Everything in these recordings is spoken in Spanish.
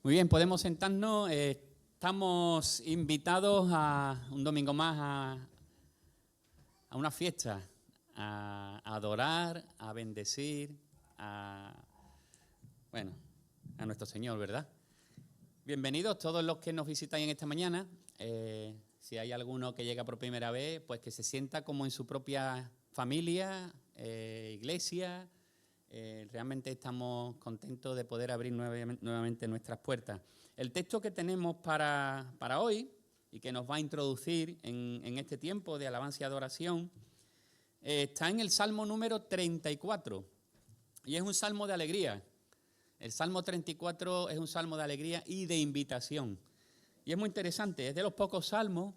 Muy bien, podemos sentarnos. Estamos invitados a un domingo más a una fiesta, a adorar, a bendecir, bueno, a nuestro Señor, ¿verdad? Bienvenidos todos los que nos visitáis en esta mañana. Si hay alguno que llega por primera vez, pues que se sienta como en su propia familia, iglesia. Realmente estamos contentos de poder abrir nuevamente nuestras puertas. El texto que tenemos para hoy y que nos va a introducir en este tiempo de alabanza y adoración está en el Salmo número 34 y es un salmo de alegría. El Salmo 34 es un salmo de alegría y de invitación. Y es muy interesante, es de los pocos salmos,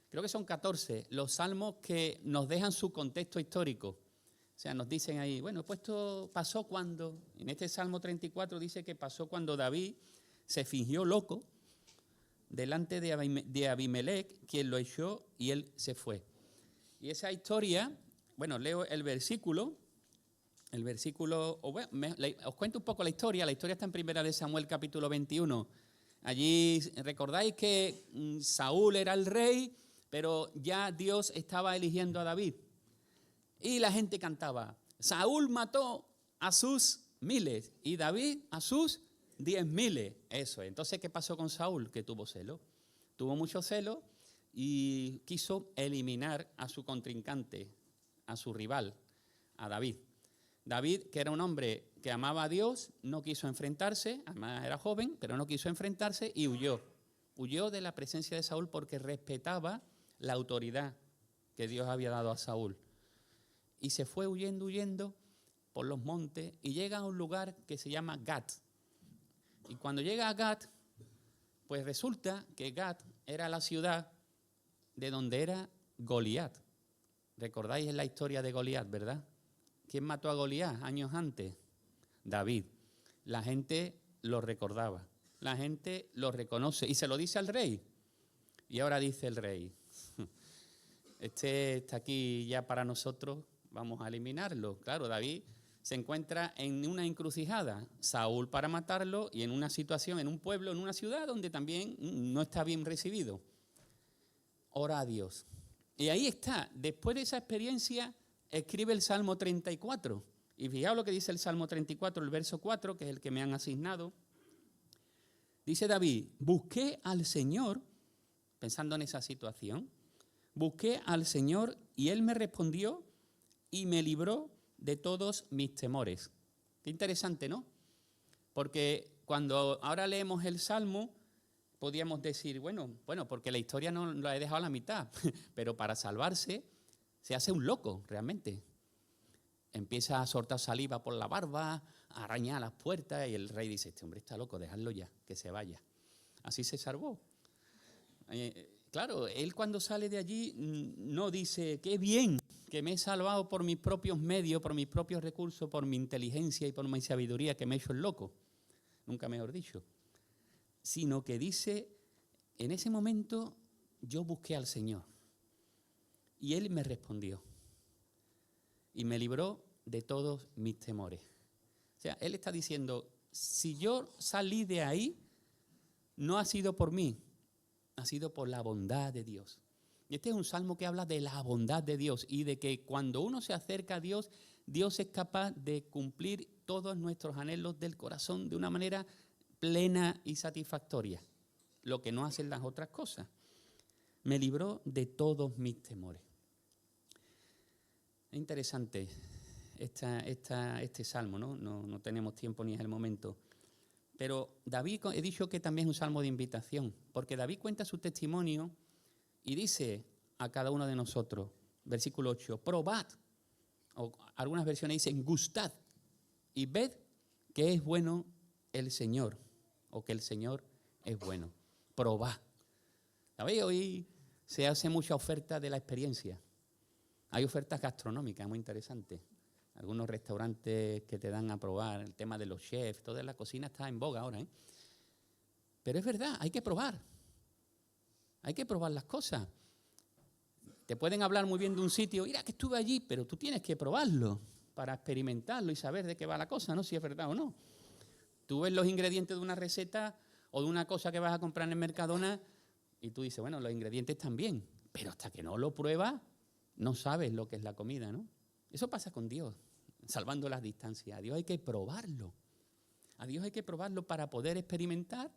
creo que son 14, los salmos que nos dejan su contexto histórico. O sea, nos dicen ahí, bueno, pues esto pasó cuando, en este Salmo 34 dice que pasó cuando David se fingió loco delante de Abimelech, quien lo echó y él se fue. Y esa historia, bueno, leo el versículo, os cuento un poco la historia está en 1 de Samuel capítulo 21. Allí recordáis que Saúl era el rey, pero ya Dios estaba eligiendo a David. Y la gente cantaba, Saúl mató a sus miles y David a sus 10.000. Eso. Entonces, ¿qué pasó con Saúl? Que tuvo celo. Tuvo mucho celo y quiso eliminar a su contrincante, a su rival, a David. David, que era un hombre que amaba a Dios, no quiso enfrentarse, además era joven, pero no quiso enfrentarse y huyó. Huyó de la presencia de Saúl porque respetaba la autoridad que Dios había dado a Saúl. Y se fue huyendo por los montes y llega a un lugar que se llama Gat. Y cuando llega a Gat, pues resulta que Gat era la ciudad de donde era Goliat. ¿Recordáis la historia de Goliat, verdad? ¿Quién mató a Goliat años antes? David. La gente lo recordaba, la gente lo reconoce y se lo dice al rey. Y ahora dice el rey, este está aquí ya para nosotros, vamos a eliminarlo. Claro, David se encuentra en una encrucijada, Saúl para matarlo y en una situación, en un pueblo, en una ciudad donde también no está bien recibido. Ora a Dios. Y ahí está, después de esa experiencia, escribe el Salmo 34. Y fijaos lo que dice el Salmo 34, el verso 4, que es el que me han asignado. Dice David, busqué al Señor, pensando en esa situación, busqué al Señor y Él me respondió y me libró de todos mis temores. Qué interesante, ¿no? Porque cuando ahora leemos el Salmo, podíamos decir, bueno, porque la historia no la he dejado a la mitad, pero para salvarse se hace un loco, realmente. Empieza a soltar saliva por la barba, a arañar las puertas y el rey dice, este hombre está loco, dejadlo ya, que se vaya. Así se salvó. Claro, él cuando sale de allí no dice, qué bien que me he salvado por mis propios medios, por mis propios recursos, por mi inteligencia y por mi sabiduría, que me he hecho el loco. Nunca mejor dicho. Sino que dice, en ese momento yo busqué al Señor y Él me respondió y me libró de todos mis temores. O sea, Él está diciendo, si yo salí de ahí, no ha sido por mí, ha sido por la bondad de Dios. Y este es un salmo que habla de la bondad de Dios y de que cuando uno se acerca a Dios, Dios es capaz de cumplir todos nuestros anhelos del corazón de una manera plena y satisfactoria, lo que no hacen las otras cosas. Me libró de todos mis temores. Es interesante este salmo, ¿no? No tenemos tiempo ni es el momento. Pero David, he dicho que también es un salmo de invitación, porque David cuenta su testimonio y dice a cada uno de nosotros, versículo 8, probad, o algunas versiones dicen gustad, y ved que es bueno el Señor, o que el Señor es bueno. Probad. ¿Sabéis? Hoy se hace mucha oferta de la experiencia. Hay ofertas gastronómicas muy interesantes. Algunos restaurantes que te dan a probar, el tema de los chefs, toda la cocina está en boga ahora, ¿eh? Pero es verdad, hay que probar. Hay que probar las cosas. Te pueden hablar muy bien de un sitio, mira que estuve allí, pero tú tienes que probarlo para experimentarlo y saber de qué va la cosa, ¿no? Si es verdad o no. Tú ves los ingredientes de una receta, O de una cosa que vas a comprar en el Mercadona y tú dices, bueno, los ingredientes están bien, pero hasta que no lo pruebas, no sabes lo que es la comida, ¿no? Eso pasa con Dios, salvando las distancias. A Dios hay que probarlo. A Dios hay que probarlo para poder experimentar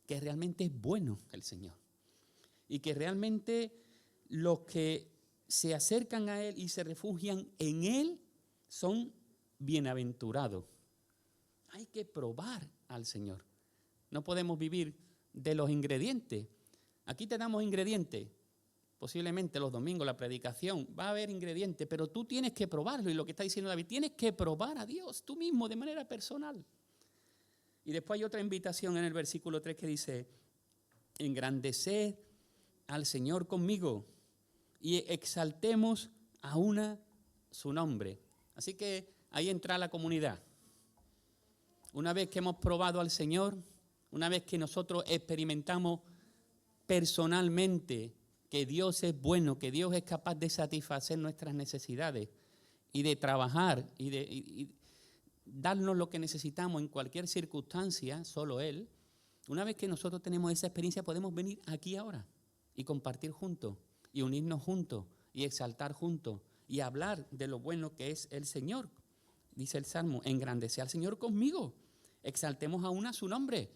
que realmente es bueno el Señor. Y que realmente los que se acercan a Él y se refugian en Él son bienaventurados. Hay que probar al Señor. No podemos vivir de los ingredientes. Aquí te damos ingredientes. Posiblemente los domingos, la predicación, va a haber ingredientes, pero tú tienes que probarlo. Y lo que está diciendo David, tienes que probar a Dios tú mismo de manera personal. Y después hay otra invitación en el versículo 3 que dice, engrandeced al Señor conmigo y exaltemos a una su nombre. Así que ahí entra la comunidad. Una vez que hemos probado al Señor, una vez que nosotros experimentamos personalmente que Dios es bueno, que Dios es capaz de satisfacer nuestras necesidades y de trabajar y darnos lo que necesitamos en cualquier circunstancia, solo Él. Una vez que nosotros tenemos esa experiencia, podemos venir aquí ahora y compartir juntos y unirnos juntos y exaltar juntos y hablar de lo bueno que es el Señor. Dice el Salmo, engrandece al Señor conmigo, exaltemos aún a su nombre.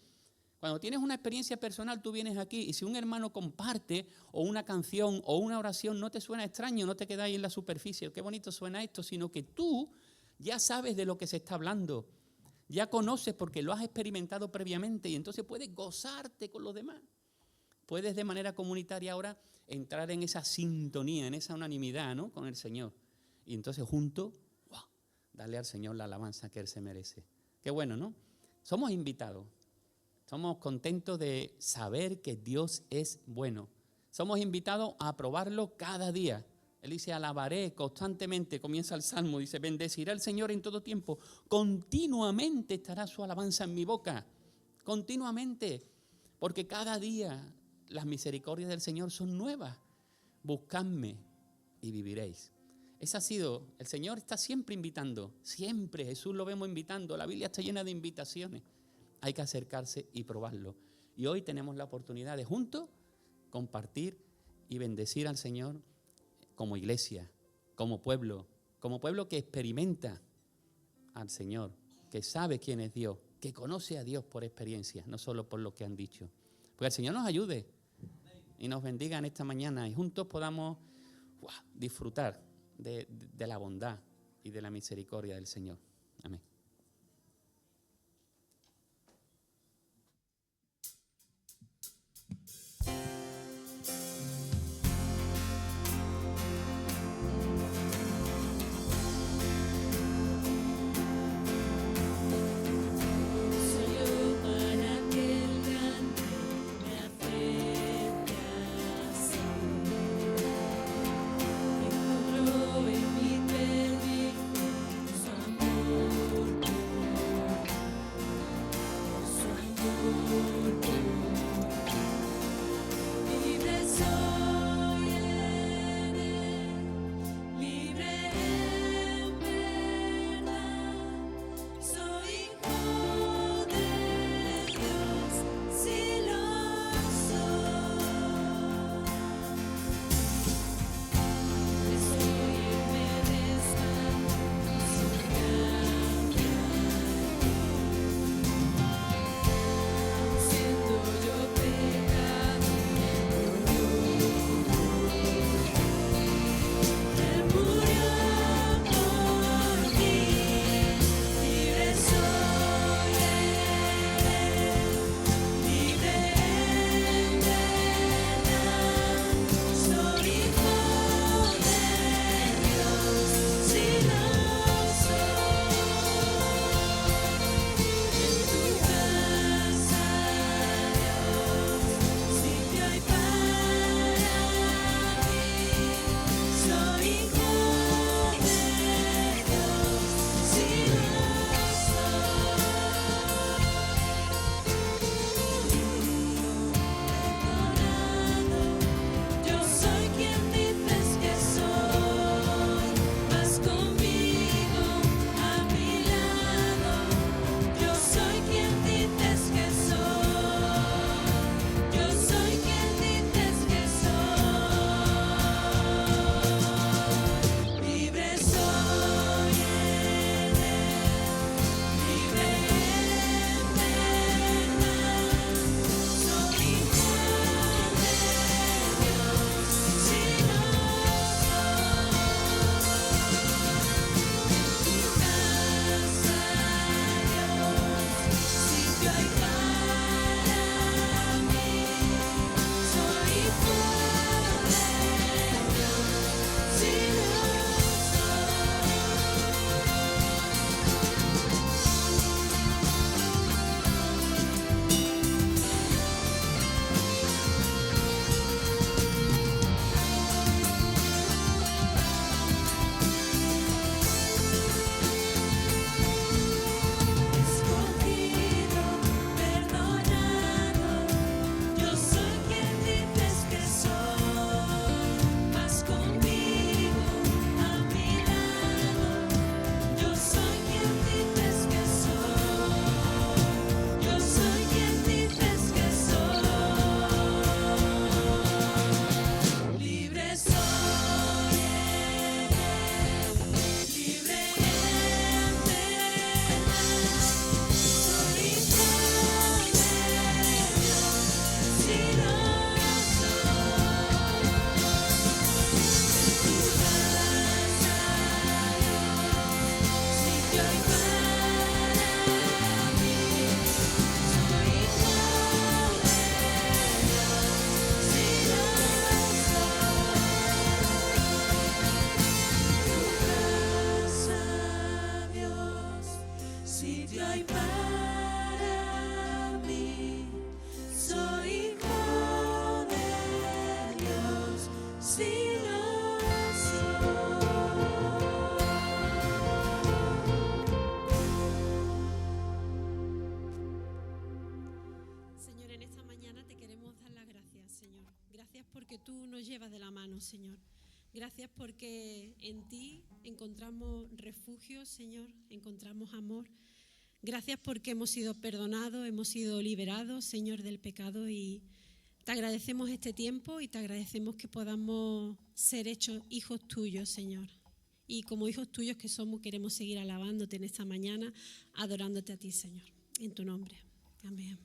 Cuando tienes una experiencia personal, tú vienes aquí y si un hermano comparte o una canción o una oración, no te suena extraño, no te quedas ahí en la superficie, qué bonito suena esto, sino que tú ya sabes de lo que se está hablando, ya conoces porque lo has experimentado previamente y entonces puedes gozarte con los demás. Puedes de manera comunitaria ahora entrar en esa sintonía, en esa unanimidad, ¿no?, con el Señor. Y entonces juntos, ¡wow!, darle al Señor la alabanza que Él se merece. Qué bueno, ¿no? Somos invitados. Somos contentos de saber que Dios es bueno. Somos invitados a probarlo cada día. Él dice, alabaré constantemente, comienza el Salmo, dice, bendeciré al Señor en todo tiempo. Continuamente estará su alabanza en mi boca. Continuamente. Porque cada día las misericordias del Señor son nuevas. Buscadme y viviréis. Ese ha sido, el Señor está siempre invitando. Siempre, Jesús lo vemos invitando. La Biblia está llena de invitaciones. Hay que acercarse y probarlo. Y hoy tenemos la oportunidad de juntos compartir y bendecir al Señor como iglesia, como pueblo que experimenta al Señor, que sabe quién es Dios, que conoce a Dios por experiencia, no solo por lo que han dicho. Pues el Señor nos ayude y nos bendiga en esta mañana y juntos podamos disfrutar de la bondad y de la misericordia del Señor. Amén. En mi perdición, su amor. hay para mí. Soy hijo de Dios, si lo soy. Señor, en esta mañana te queremos dar las gracias, Señor. Gracias porque tú nos llevas de la mano, Señor. Gracias porque en ti encontramos refugio, Señor, encontramos amor. Gracias porque hemos sido perdonados, hemos sido liberados, Señor, del pecado, y te agradecemos este tiempo y te agradecemos que podamos ser hechos hijos tuyos, Señor. Y como hijos tuyos que somos, queremos seguir alabándote en esta mañana, adorándote a ti, Señor. En tu nombre. Amén.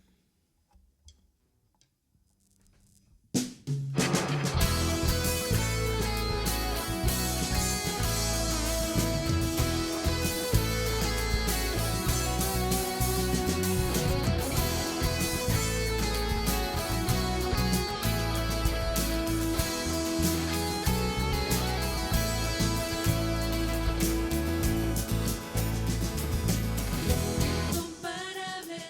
Incomparable,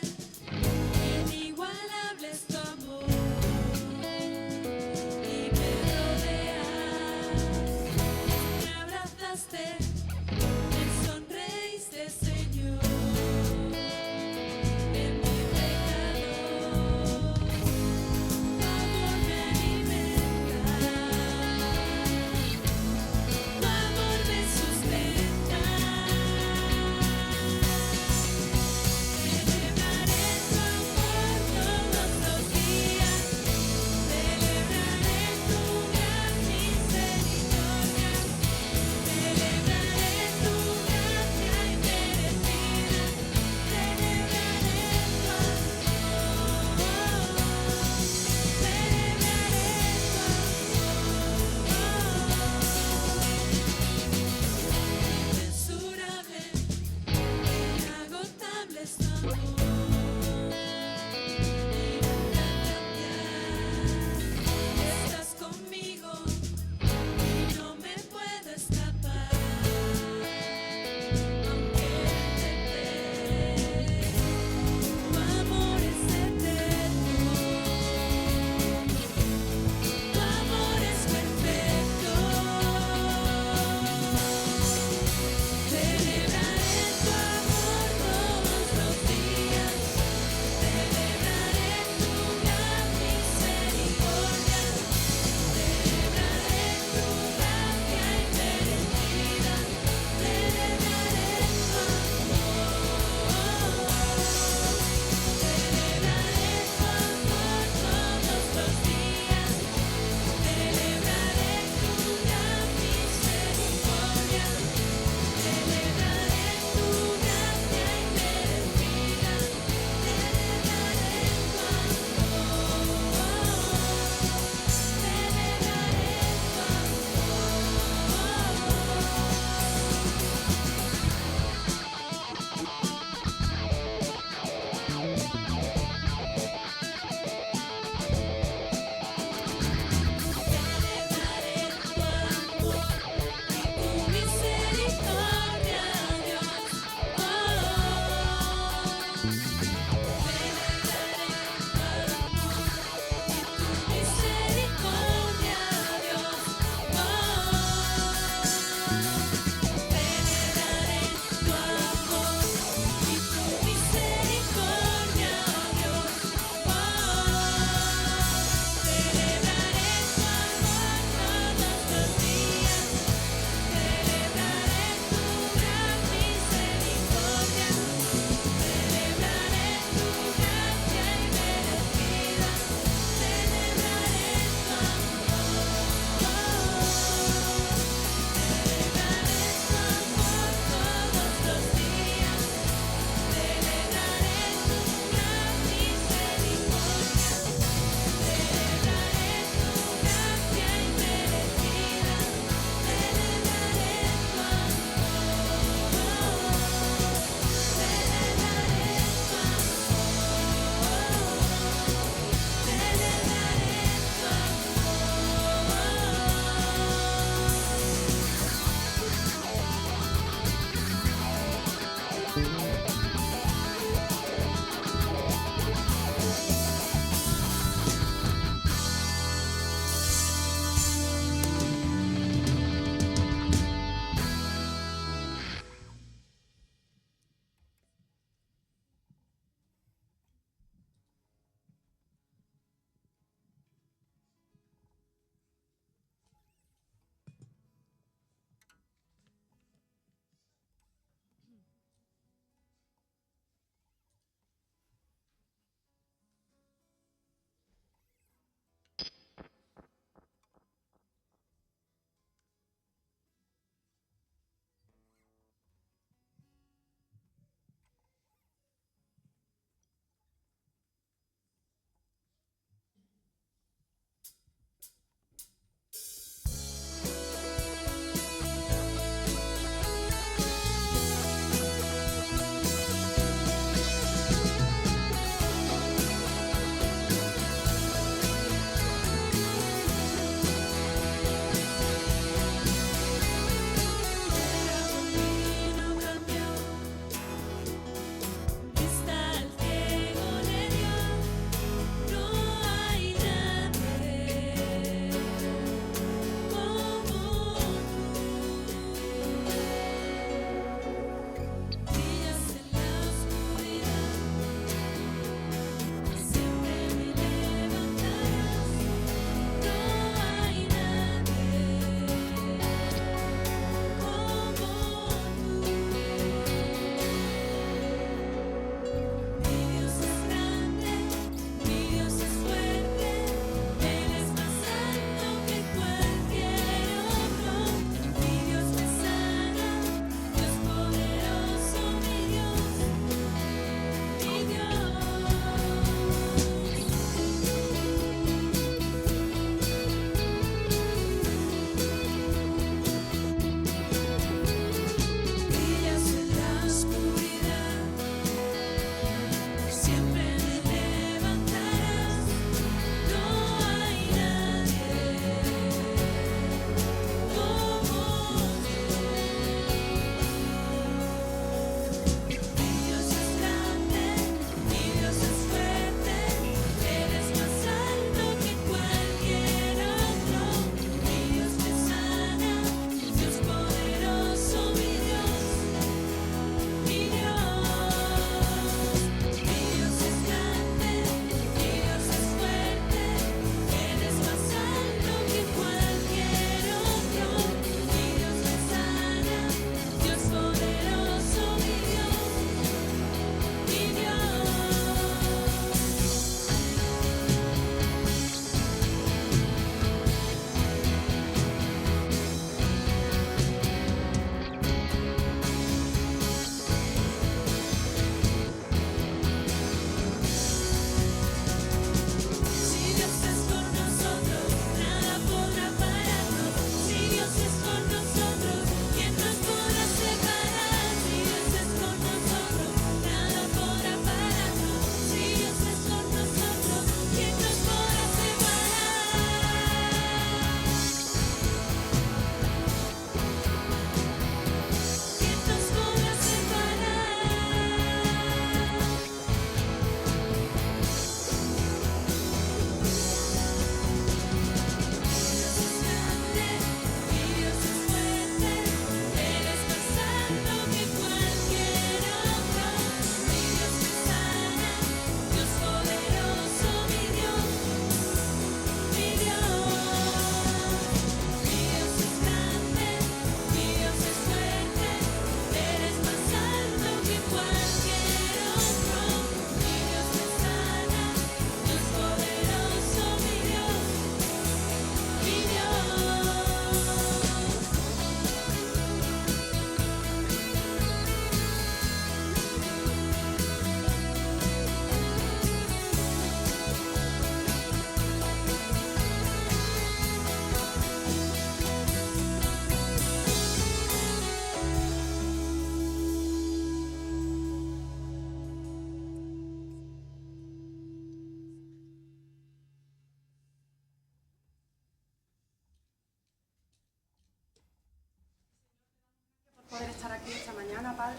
mañana, Padre.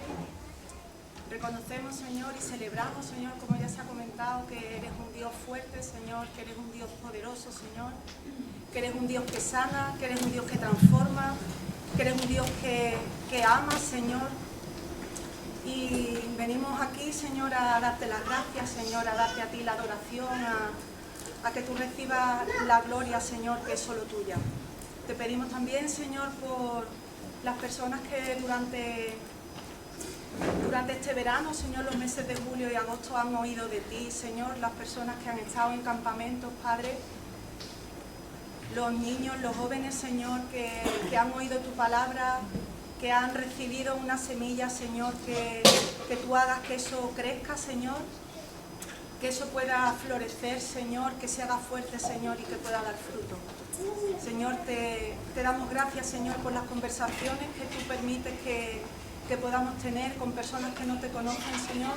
Reconocemos, Señor, y celebramos, Señor, como ya se ha comentado, que eres un Dios fuerte, Señor, que eres un Dios poderoso, Señor, que eres un Dios que sana, que eres un Dios que transforma, que eres un Dios que ama, Señor. Y venimos aquí, Señor, a darte las gracias, Señor, a darte a ti la adoración, a que tú recibas la gloria, Señor, que es solo tuya. Te pedimos también, Señor, por las personas que durante este verano, Señor, los meses de julio y agosto han oído de ti, Señor, las personas que han estado en campamentos, Padre, los niños, los jóvenes, Señor, que han oído tu palabra, que han recibido una semilla, Señor, que tú hagas que eso crezca, Señor, que eso pueda florecer, Señor, que se haga fuerte, Señor, y que pueda dar fruto. Señor, te damos gracias, Señor, por las conversaciones que tú permites que podamos tener con personas que no te conocen, Señor.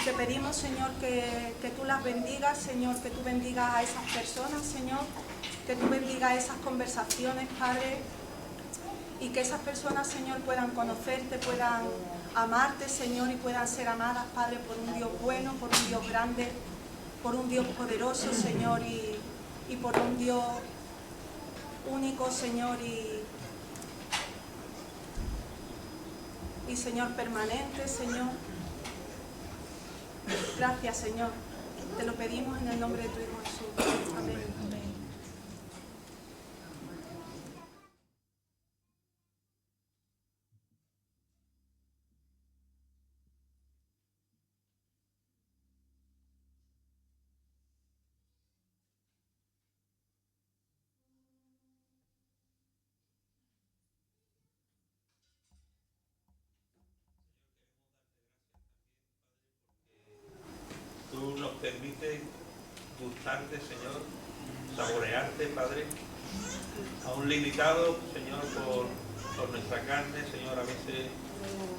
Y te pedimos, Señor, que tú las bendigas, Señor, que tú bendigas a esas personas, Señor, que tú bendigas esas conversaciones, Padre, y que esas personas, Señor, puedan conocerte, puedan amarte, Señor, y puedan ser amadas, Padre, por un Dios bueno, por un Dios grande, por un Dios poderoso, Señor, y por un Dios único, Señor, y Señor, permanente, Señor. Gracias, Señor. Te lo pedimos en el nombre de tu Hijo Jesús. Amén. Tú nos permites gustarte, Señor, saborearte, Padre, aún limitado, Señor, por nuestra carne, Señor, a veces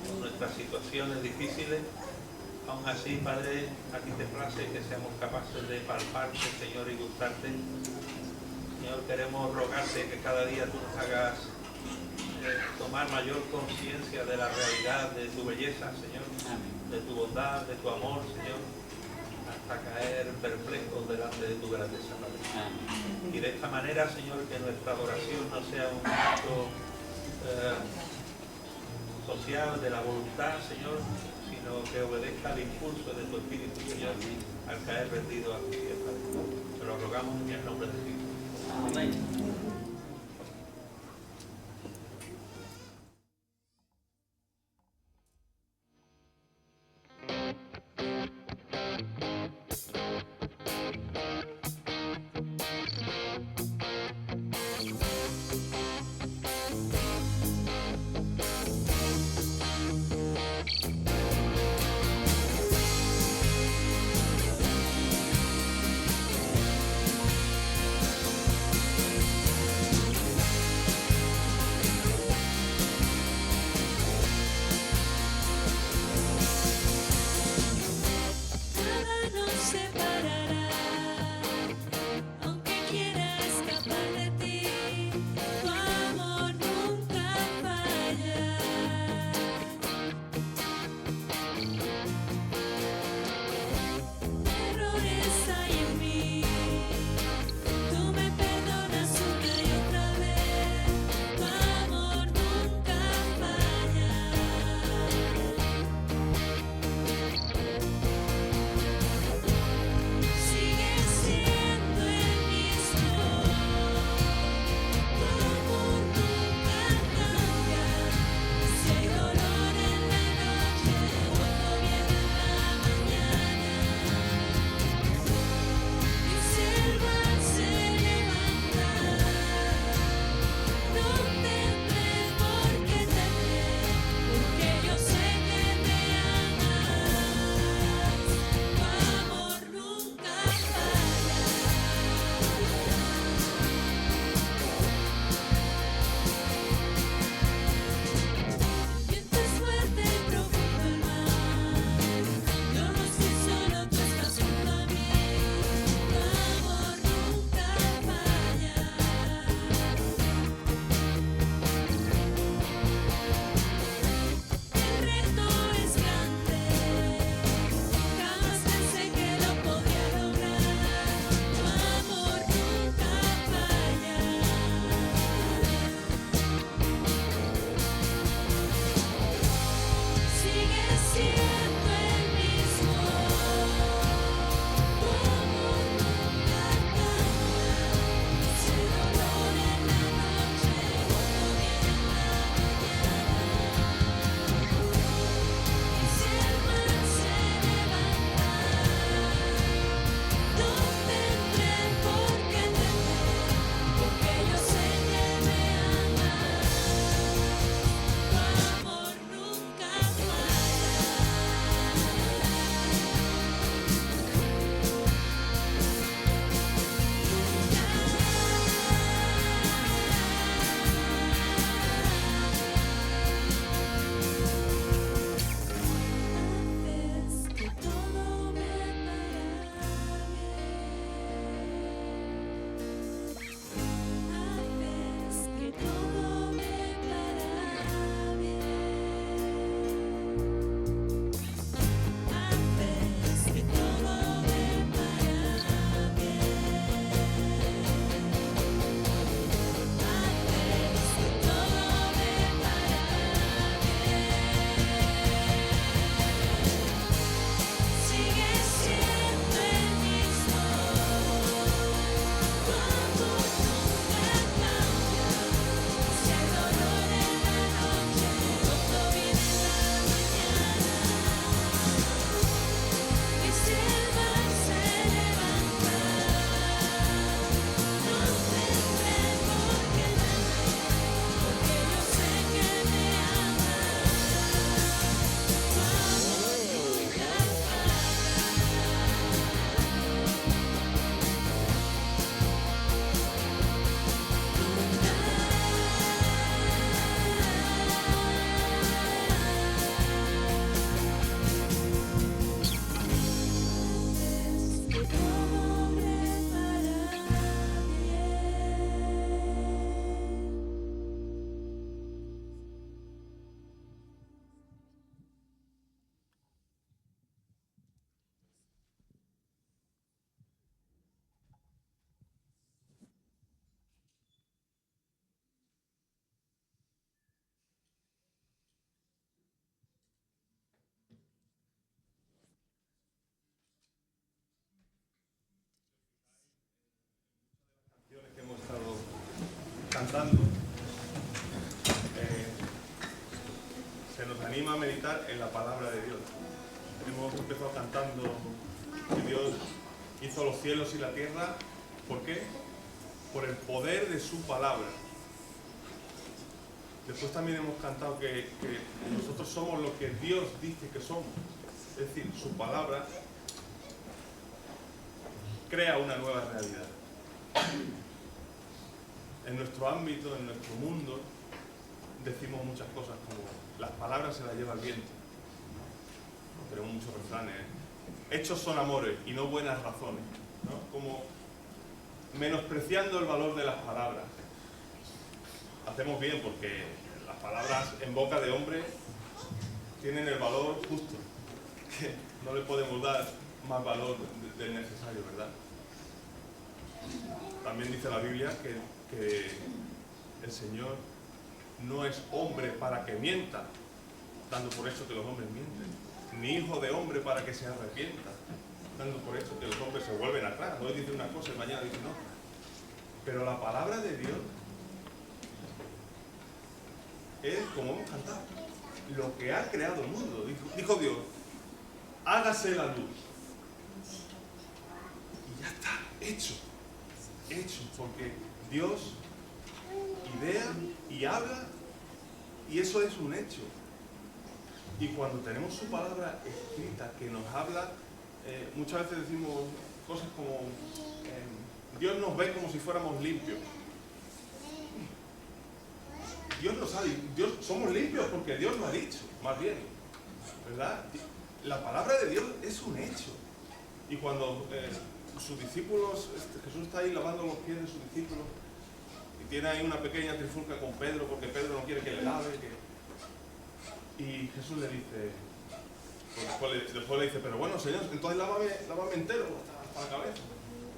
por nuestras situaciones difíciles. Aún así, Padre, a ti te place que seamos capaces de palparte, Señor, y gustarte. Señor, queremos rogarte que cada día tú nos hagas tomar mayor conciencia de la realidad de tu belleza, Señor, de tu bondad, de tu amor, Señor, hasta caer perplejos delante de tu grandeza, Padre. Y de esta manera, Señor, que nuestra adoración no sea un acto social de la voluntad, Señor, sino que obedezca al impulso de tu Espíritu, Señor, al caer rendido a tus pies, Padre. Te lo rogamos en el nombre de Cristo. Amén. cantando, se nos anima a meditar en la palabra de Dios. Hemos empezado cantando que Dios hizo los cielos y la tierra. ¿Por qué? Por el poder de su palabra. Después también hemos cantado que nosotros somos lo que Dios dice que somos. Es decir, su palabra crea una nueva realidad. En nuestro ámbito, en nuestro mundo, decimos muchas cosas como las palabras se las lleva el viento. Tenemos muchos refranes. Hechos son amores y no buenas razones, ¿no? Como menospreciando el valor de las palabras. Hacemos bien porque las palabras en boca de hombre tienen el valor justo, que no le podemos dar más valor del necesario, ¿verdad? También dice la Biblia que el Señor no es hombre para que mienta, dando por hecho que los hombres mienten, ni hijo de hombre para que se arrepienta, dando por hecho que los hombres se vuelven atrás. Hoy dice una cosa y mañana dice no. Pero la palabra de Dios es, como hemos cantado, lo que ha creado el mundo. Dijo Dios, hágase la luz. Y ya está, hecho, porque Dios idea y habla, y eso es un hecho. Y cuando tenemos su palabra escrita que nos habla, muchas veces decimos cosas como Dios nos ve como si fuéramos limpios. Dios somos limpios porque Dios lo ha dicho, más bien, ¿verdad? La palabra de Dios es un hecho. Y cuando sus discípulos, Jesús está ahí lavando los pies de sus discípulos y tiene ahí una pequeña trifulca con Pedro porque Pedro no quiere que le lave. Y Jesús le dice, después le dice, pero bueno, Señor, entonces lávame entero hasta la cabeza.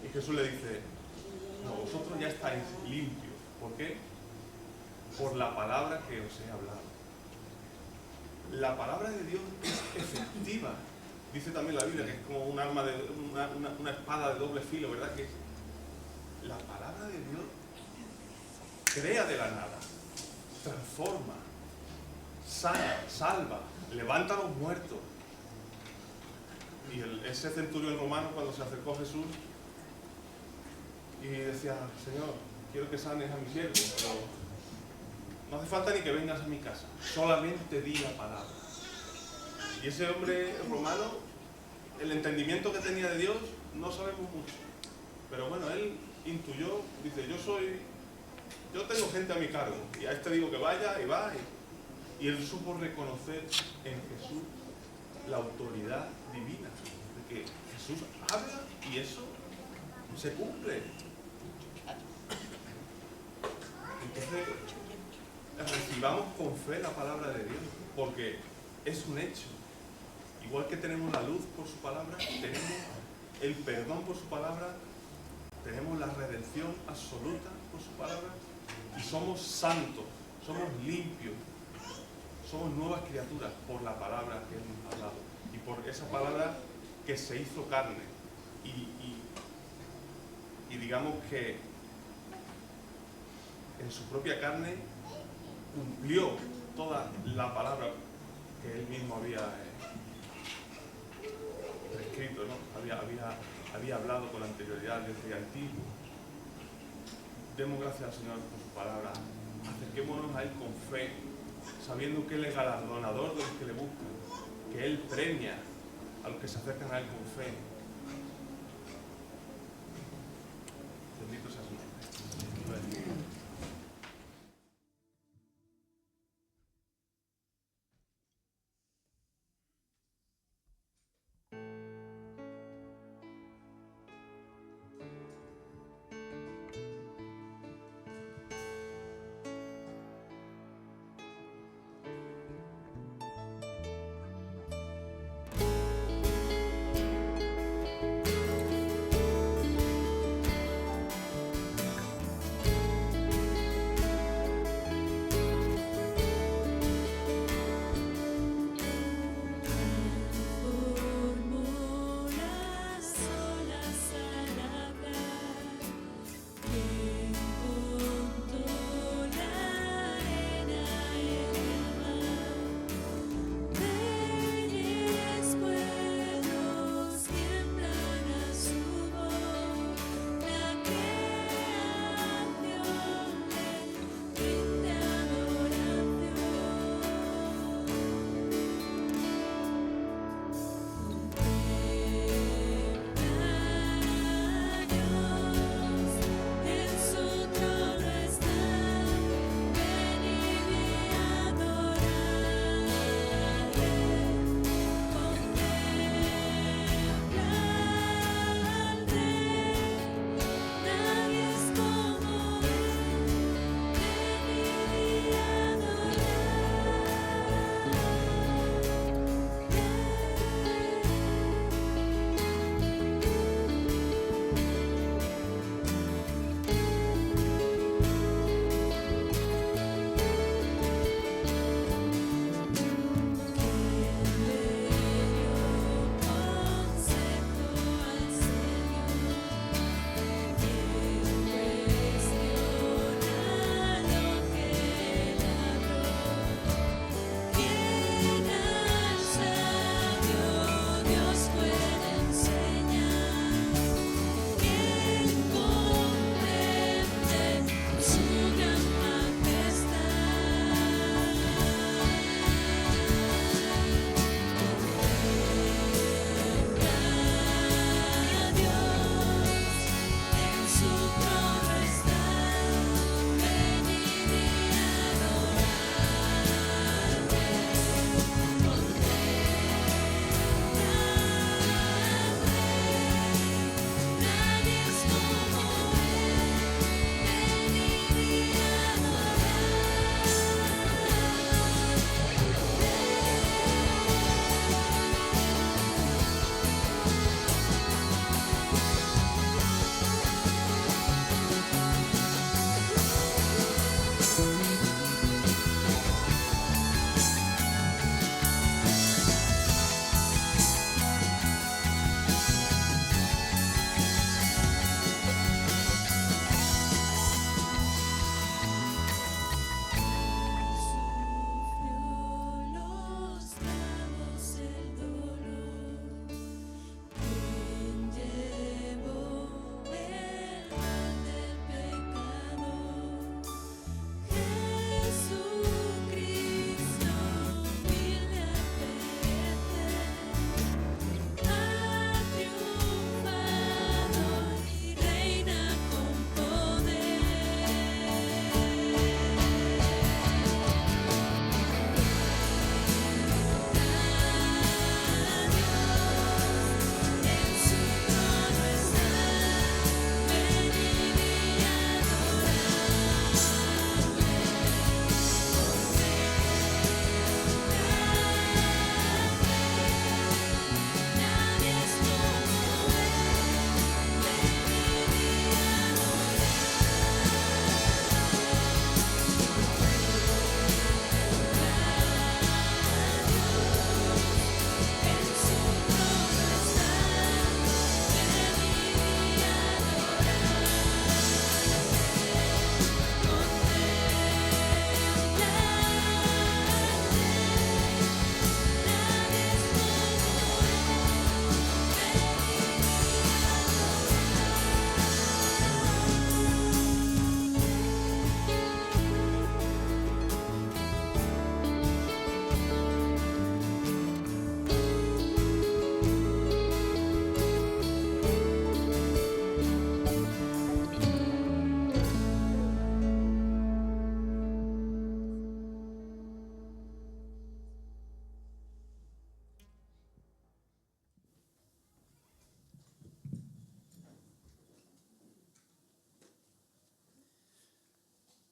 Y Jesús le dice, no, vosotros ya estáis limpios. ¿Por qué? Por la palabra que os he hablado. La palabra de Dios es efectiva. Dice también la Biblia que es como un arma una espada de doble filo, ¿verdad? Que la palabra de Dios crea de la nada, transforma, sana, salva, levanta a los muertos. Y ese centurión romano, cuando se acercó a Jesús y decía, Señor, quiero que sanes a mi siervo, pero no hace falta ni que vengas a mi casa, solamente di la palabra. Y ese hombre romano, el entendimiento que tenía de Dios, no sabemos mucho. Pero bueno, él intuyó, dice, yo tengo gente a mi cargo, y a este digo que vaya, y va. Y él supo reconocer en Jesús la autoridad divina, de que Jesús habla y eso se cumple. Entonces, recibamos con fe la palabra de Dios, porque es un hecho. Igual que tenemos la luz por su palabra, tenemos el perdón por su palabra, tenemos la redención absoluta por su palabra, y somos santos, somos limpios, somos nuevas criaturas por la palabra que Él nos ha hablado, y por esa palabra que se hizo carne, y digamos que en su propia carne cumplió toda la palabra que Él mismo había prescrito, ¿no? Había hablado con anterioridad desde antiguo. Demos gracias al Señor por su palabra. Acerquémonos a Él con fe, sabiendo que Él es galardonador de los que le buscan, que Él premia a los que se acercan a Él con fe. Bendito sea su nombre.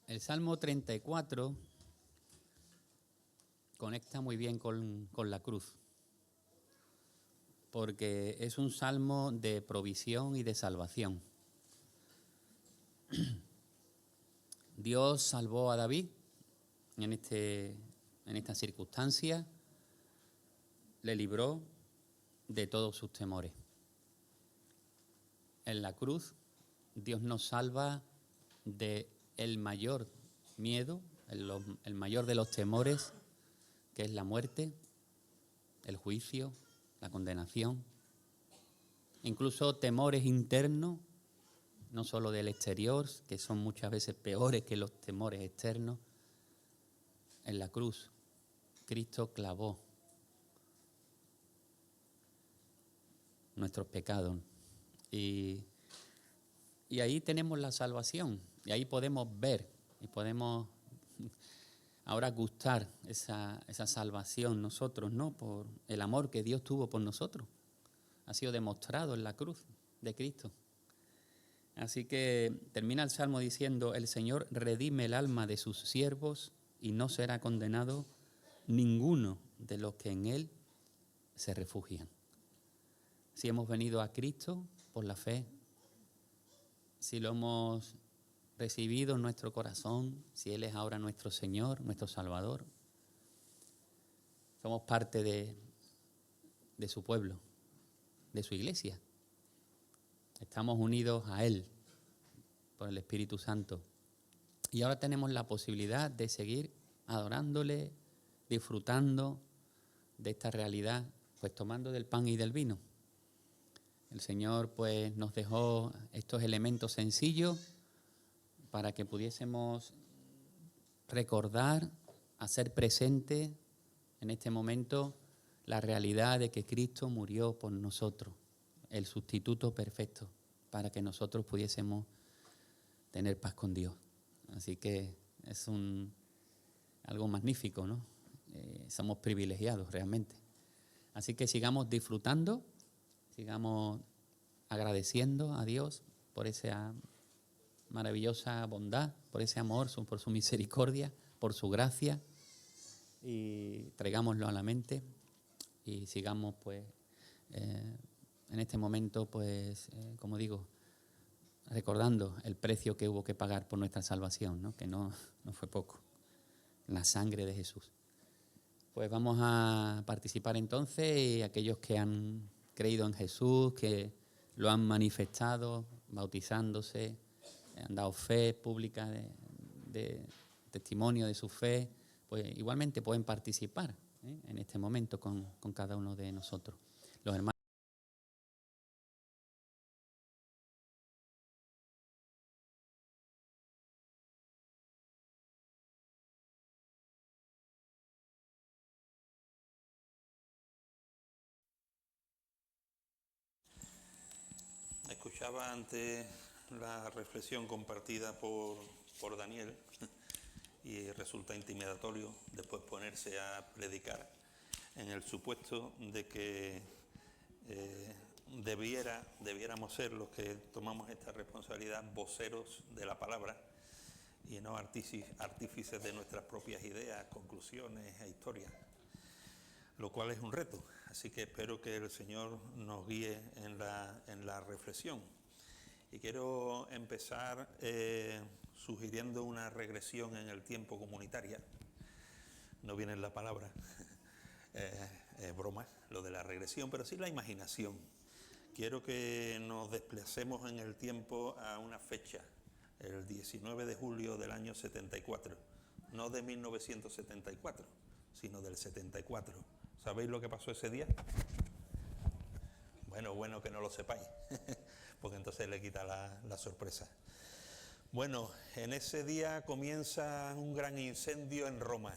El Salmo 34 conecta muy bien con la cruz, porque es un salmo de provisión y de salvación. Dios salvó a David en esta circunstancia, le libró de todos sus temores. En la cruz, Dios nos salva de el mayor miedo, el mayor de los temores, que es la muerte, el juicio, la condenación, incluso temores internos, no solo del exterior, que son muchas veces peores que los temores externos. En la cruz, Cristo clavó nuestros pecados y ahí tenemos la salvación, y ahí podemos ver y podemos ahora gustar esa salvación nosotros, ¿no? Por el amor que Dios tuvo por nosotros. Ha sido demostrado en la cruz de Cristo. Así que termina el Salmo diciendo: el Señor redime el alma de sus siervos y no será condenado ninguno de los que en Él se refugian. Si hemos venido a Cristo por la fe, si lo hemos recibido en nuestro corazón, si Él es ahora nuestro Señor, nuestro Salvador, somos parte de su pueblo, de su iglesia. Estamos unidos a Él por el Espíritu Santo. Y ahora tenemos la posibilidad de seguir adorándole, disfrutando de esta realidad, pues tomando del pan y del vino. El Señor pues nos dejó estos elementos sencillos para que pudiésemos recordar, hacer presente en este momento la realidad de que Cristo murió por nosotros, el sustituto perfecto, para que nosotros pudiésemos tener paz con Dios. Así que es algo magnífico, ¿no? Somos privilegiados realmente. Así que sigamos disfrutando, sigamos agradeciendo a Dios por esa maravillosa bondad, por ese amor, por su misericordia, por su gracia, y traigámoslo a la mente y sigamos pues en este momento pues como digo, recordando el precio que hubo que pagar por nuestra salvación, ¿no? Que no fue poco, la sangre de Jesús. Pues vamos a participar entonces, y aquellos que han creído en Jesús, que lo han manifestado, bautizándose, han dado fe pública de testimonio de su fe, pues igualmente pueden participar en este momento con cada uno de nosotros. Los hermanos. Escuchaba antes la reflexión compartida por Daniel y resulta intimidatorio después ponerse a predicar en el supuesto de que debiéramos ser los que tomamos esta responsabilidad voceros de la palabra y no artífices de nuestras propias ideas, conclusiones e historias, lo cual es un reto. Así que espero que el Señor nos guíe en la reflexión. Y quiero empezar sugiriendo una regresión en el tiempo comunitaria. No viene en la palabra, es broma lo de la regresión, pero sí la imaginación. Quiero que nos desplacemos en el tiempo a una fecha, el 19 de julio del año 74, no de 1974, sino del 74. ¿Sabéis lo que pasó ese día? Bueno que no lo sepáis, porque entonces le quita la sorpresa. Bueno, en ese día comienza un gran incendio en Roma,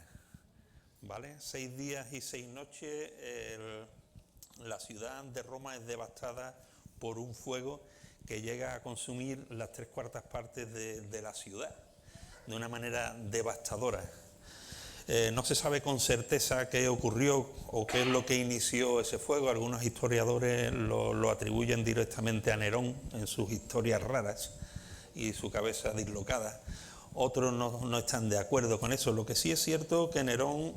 ¿vale? 6 días y 6 noches, la ciudad de Roma es devastada por un fuego que llega a consumir las 3/4 partes de la ciudad, de una manera devastadora. No se sabe con certeza qué ocurrió o qué es lo que inició ese fuego. Algunos historiadores lo atribuyen directamente a Nerón en sus historias raras y su cabeza dislocada. otros no están de acuerdo con eso. Lo que sí es cierto que Nerón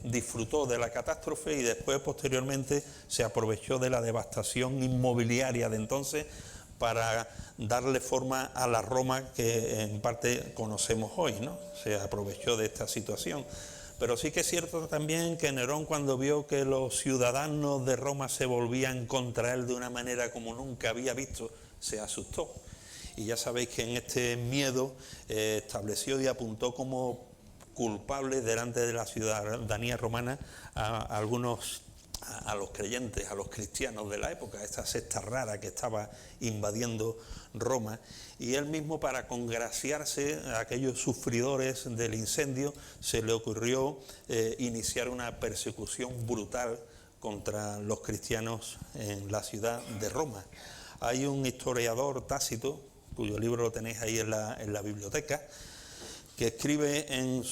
disfrutó de la catástrofe y después, posteriormente, se aprovechó de la devastación inmobiliaria de entonces para darle forma a la Roma que en parte conocemos hoy, ¿no? Se aprovechó de esta situación. Pero sí que es cierto también que Nerón, cuando vio que los ciudadanos de Roma se volvían contra él de una manera como nunca había visto, se asustó. Y ya sabéis que en este miedo estableció y apuntó como culpables delante de la ciudadanía romana a los creyentes, a los cristianos de la época, esta secta rara que estaba invadiendo Roma, y él mismo, para congraciarse a aquellos sufridores del incendio, se le ocurrió iniciar una persecución brutal contra los cristianos en la ciudad de Roma. Hay un historiador, Tácito, cuyo libro lo tenéis ahí en la biblioteca, que escribe en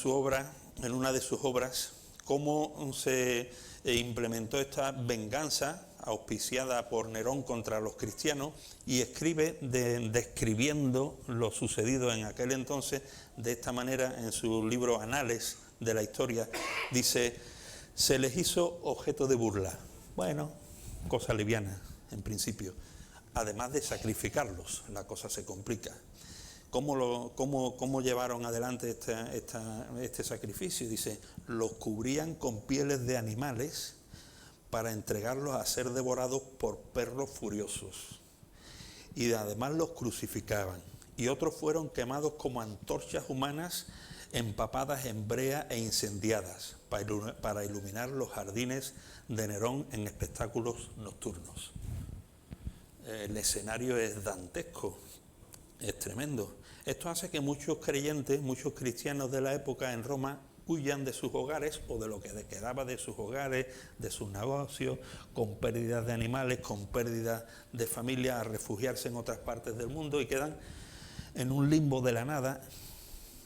una de sus obras, cómo se implementó esta venganza auspiciada por Nerón contra los cristianos, y escribe describiendo lo sucedido en aquel entonces de esta manera en su libro Anales de la Historia. Dice: se les hizo objeto de burla. Bueno, cosa liviana en principio. Además de sacrificarlos, la cosa se complica. ¿Cómo llevaron adelante este sacrificio? Dice: los cubrían con pieles de animales para entregarlos a ser devorados por perros furiosos. Y además los crucificaban. Y otros fueron quemados como antorchas humanas, empapadas en brea e incendiadas, para iluminar los jardines de Nerón en espectáculos nocturnos. El escenario es dantesco, es tremendo. Esto hace que muchos creyentes, muchos cristianos de la época en Roma, huyan de sus hogares o de lo que quedaba de sus hogares, de sus negocios, con pérdidas de animales, con pérdidas de familia, a refugiarse en otras partes del mundo, y quedan en un limbo de la nada,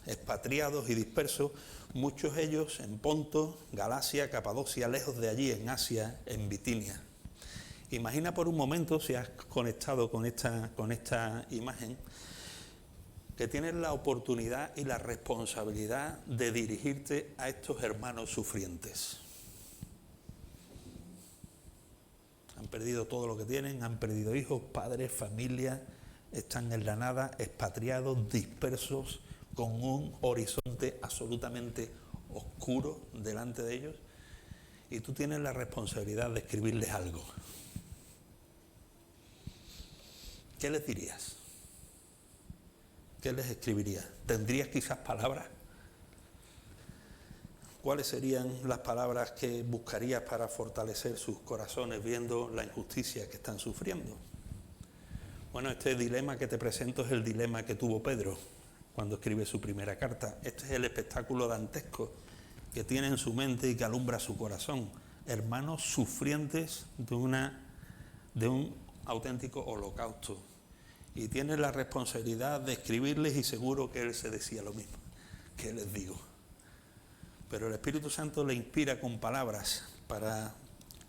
expatriados y dispersos, muchos ellos en Ponto, Galacia, Capadocia, lejos de allí, en Asia, en Bitinia. Imagina por un momento, si has conectado con esta imagen, que tienes la oportunidad y la responsabilidad de dirigirte a estos hermanos sufrientes. Han perdido todo lo que tienen, han perdido hijos, padres, familia, están en la nada, expatriados, dispersos, con un horizonte absolutamente oscuro delante de ellos, y tú tienes la responsabilidad de escribirles algo. ¿Qué les dirías? ¿Qué les escribirías? ¿Tendrías quizás palabras? ¿Cuáles serían las palabras que buscarías para fortalecer sus corazones viendo la injusticia que están sufriendo? Bueno, este dilema que te presento es el dilema que tuvo Pedro cuando escribe su primera carta. Este es el espectáculo dantesco que tiene en su mente y que alumbra su corazón. Hermanos sufrientes de un auténtico holocausto. Y tiene la responsabilidad de escribirles, y seguro que él se decía lo mismo. ¿Qué les digo? Pero el Espíritu Santo le inspira con palabras para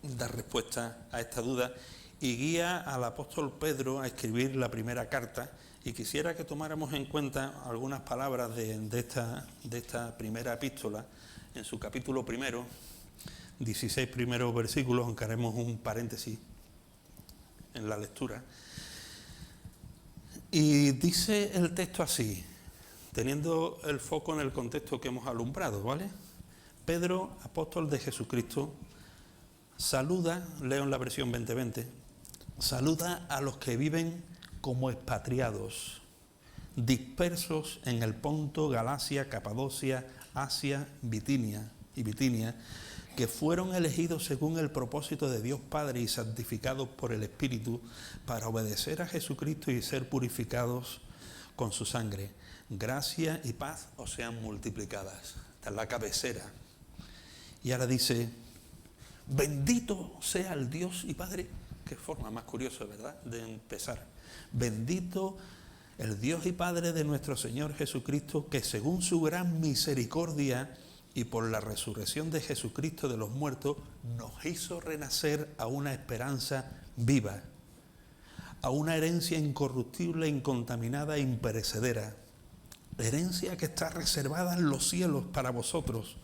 dar respuesta a esta duda, y guía al apóstol Pedro a escribir la primera carta. Y quisiera que tomáramos en cuenta algunas palabras de esta primera epístola. En su capítulo primero, 16 primeros versículos, aunque haremos un paréntesis en la lectura. Y dice el texto así, teniendo el foco en el contexto que hemos alumbrado, ¿vale? Pedro, apóstol de Jesucristo, saluda, leo en la versión 2020, saluda a los que viven como expatriados, dispersos en el Ponto, Galacia, Capadocia, Asia, Bitinia, que fueron elegidos según el propósito de Dios Padre y santificados por el Espíritu para obedecer a Jesucristo y ser purificados con su sangre. Gracia y paz os sean multiplicadas. Esta es la cabecera. Y ahora dice: bendito sea el Dios y Padre. Qué forma más curiosa, ¿verdad?, de empezar. Bendito el Dios y Padre de nuestro Señor Jesucristo, que según su gran misericordia y por la resurrección de Jesucristo de los muertos, nos hizo renacer a una esperanza viva, a una herencia incorruptible, incontaminada e imperecedera, herencia que está reservada en los cielos para vosotros,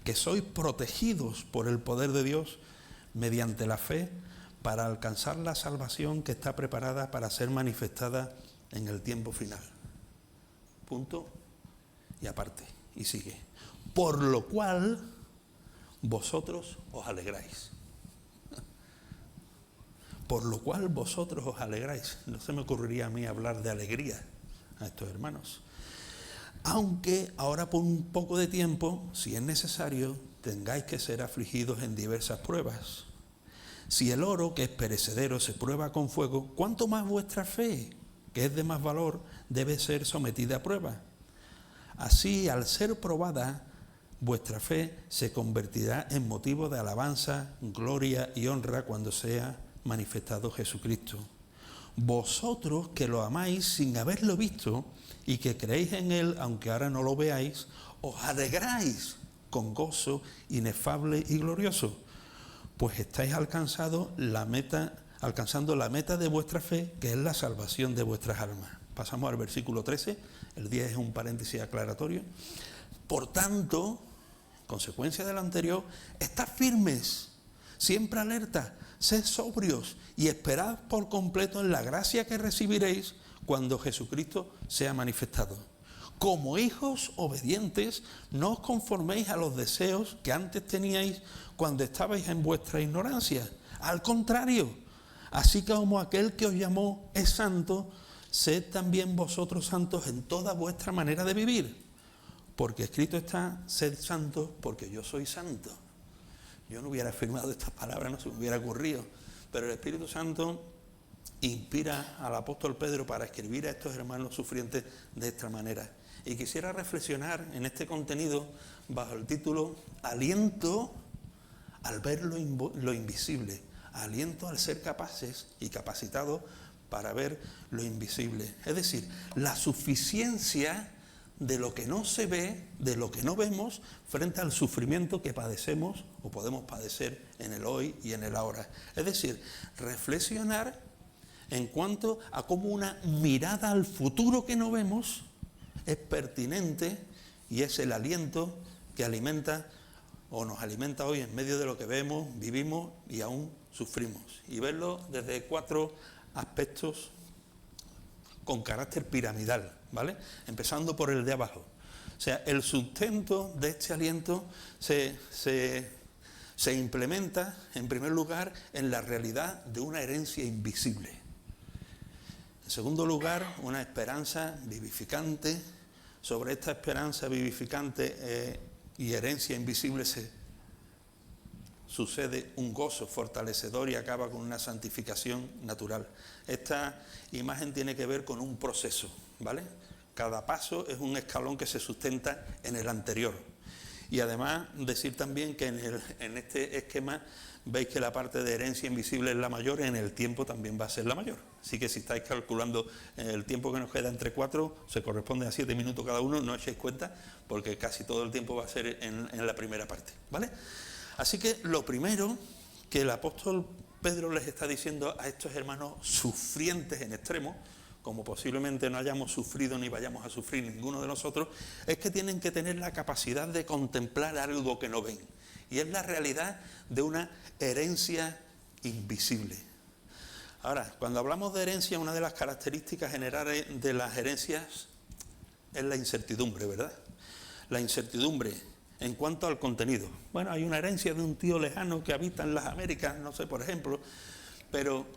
que sois protegidos por el poder de Dios mediante la fe para alcanzar la salvación que está preparada para ser manifestada en el tiempo final. Punto y aparte. Y sigue. Por lo cual vosotros os alegráis. Por lo cual vosotros os alegráis. No se me ocurriría a mí hablar de alegría a estos hermanos. Aunque ahora por un poco de tiempo, si es necesario, tengáis que ser afligidos en diversas pruebas. Si el oro, que es perecedero, se prueba con fuego, ¿cuánto más vuestra fe, que es de más valor, debe ser sometida a prueba? Así, al ser probada, vuestra fe se convertirá en motivo de alabanza, gloria y honra cuando sea manifestado Jesucristo. Vosotros que lo amáis sin haberlo visto y que creéis en Él, aunque ahora no lo veáis, os alegráis con gozo inefable y glorioso, pues estáis alcanzando la meta de vuestra fe, que es la salvación de vuestras almas. Pasamos al versículo 13, el 10 es un paréntesis aclaratorio. Por tanto, consecuencia de lo anterior, estad firmes, siempre alerta, sed sobrios y esperad por completo en la gracia que recibiréis cuando Jesucristo sea manifestado. Como hijos obedientes, no os conforméis a los deseos que antes teníais cuando estabais en vuestra ignorancia. Al contrario, así como aquel que os llamó es santo, sed también vosotros santos en toda vuestra manera de vivir. Porque escrito está, sed santos porque yo soy santo. Yo no hubiera afirmado estas palabras, no se me hubiera ocurrido, pero el Espíritu Santo inspira al apóstol Pedro para escribir a estos hermanos sufrientes de esta manera. Y quisiera reflexionar en este contenido bajo el título Aliento al ver lo invisible, aliento al ser capaces y capacitados para ver lo invisible. Es decir, la suficiencia de lo que no se ve, de lo que no vemos, frente al sufrimiento que padecemos o podemos padecer en el hoy y en el ahora. Es decir, reflexionar en cuanto a cómo una mirada al futuro que no vemos es pertinente y es el aliento que alimenta o nos alimenta hoy en medio de lo que vemos, vivimos y aún sufrimos. Y verlo desde 4 aspectos con carácter piramidal, ¿vale? Empezando por el de abajo. O sea, el sustento de este aliento se implementa, en primer lugar, en la realidad de una herencia invisible. En segundo lugar, una esperanza vivificante. Sobre esta esperanza vivificante y herencia invisible se sucede un gozo fortalecedor y acaba con una santificación natural. Esta imagen tiene que ver con un proceso, ¿vale? Cada paso es un escalón que se sustenta en el anterior. Y además decir también que en este esquema veis que la parte de herencia invisible es la mayor, en el tiempo también va a ser la mayor. Así que si estáis calculando el tiempo que nos queda entre 4, se corresponde a 7 minutos cada uno, no echéis cuenta, porque casi todo el tiempo va a ser en la primera parte, ¿vale? Así que lo primero que el apóstol Pedro les está diciendo a estos hermanos sufrientes en extremo, como posiblemente no hayamos sufrido ni vayamos a sufrir ninguno de nosotros, es que tienen que tener la capacidad de contemplar algo que no ven. Y es la realidad de una herencia invisible. Ahora, cuando hablamos de herencia, una de las características generales de las herencias es la incertidumbre, ¿verdad? La incertidumbre en cuanto al contenido. Bueno, hay una herencia de un tío lejano que habita en las Américas, no sé, por ejemplo, pero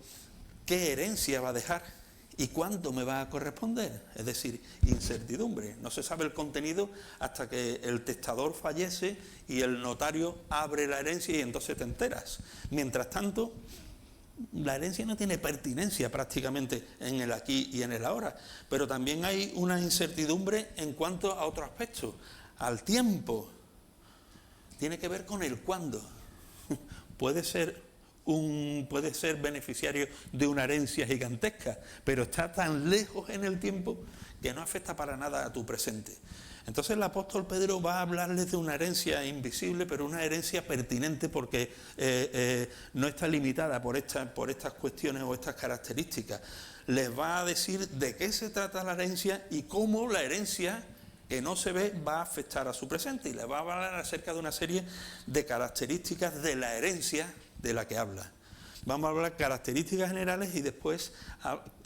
¿qué herencia va a dejar? ¿Y cuánto me va a corresponder? Es decir, incertidumbre. No se sabe el contenido hasta que el testador fallece y el notario abre la herencia y entonces te enteras. Mientras tanto, la herencia no tiene pertinencia prácticamente en el aquí y en el ahora. Pero también hay una incertidumbre en cuanto a otro aspecto, al tiempo. Tiene que ver con el cuándo. Puede ser beneficiario de una herencia gigantesca, pero está tan lejos en el tiempo que no afecta para nada a tu presente. Entonces el apóstol Pedro va a hablarles de una herencia invisible, pero una herencia pertinente porque no está limitada por estas cuestiones o estas características. Les va a decir de qué se trata la herencia y cómo la herencia que no se ve va a afectar a su presente, y le va a hablar acerca de una serie de características de la herencia de la que habla. Vamos a hablar características generales y después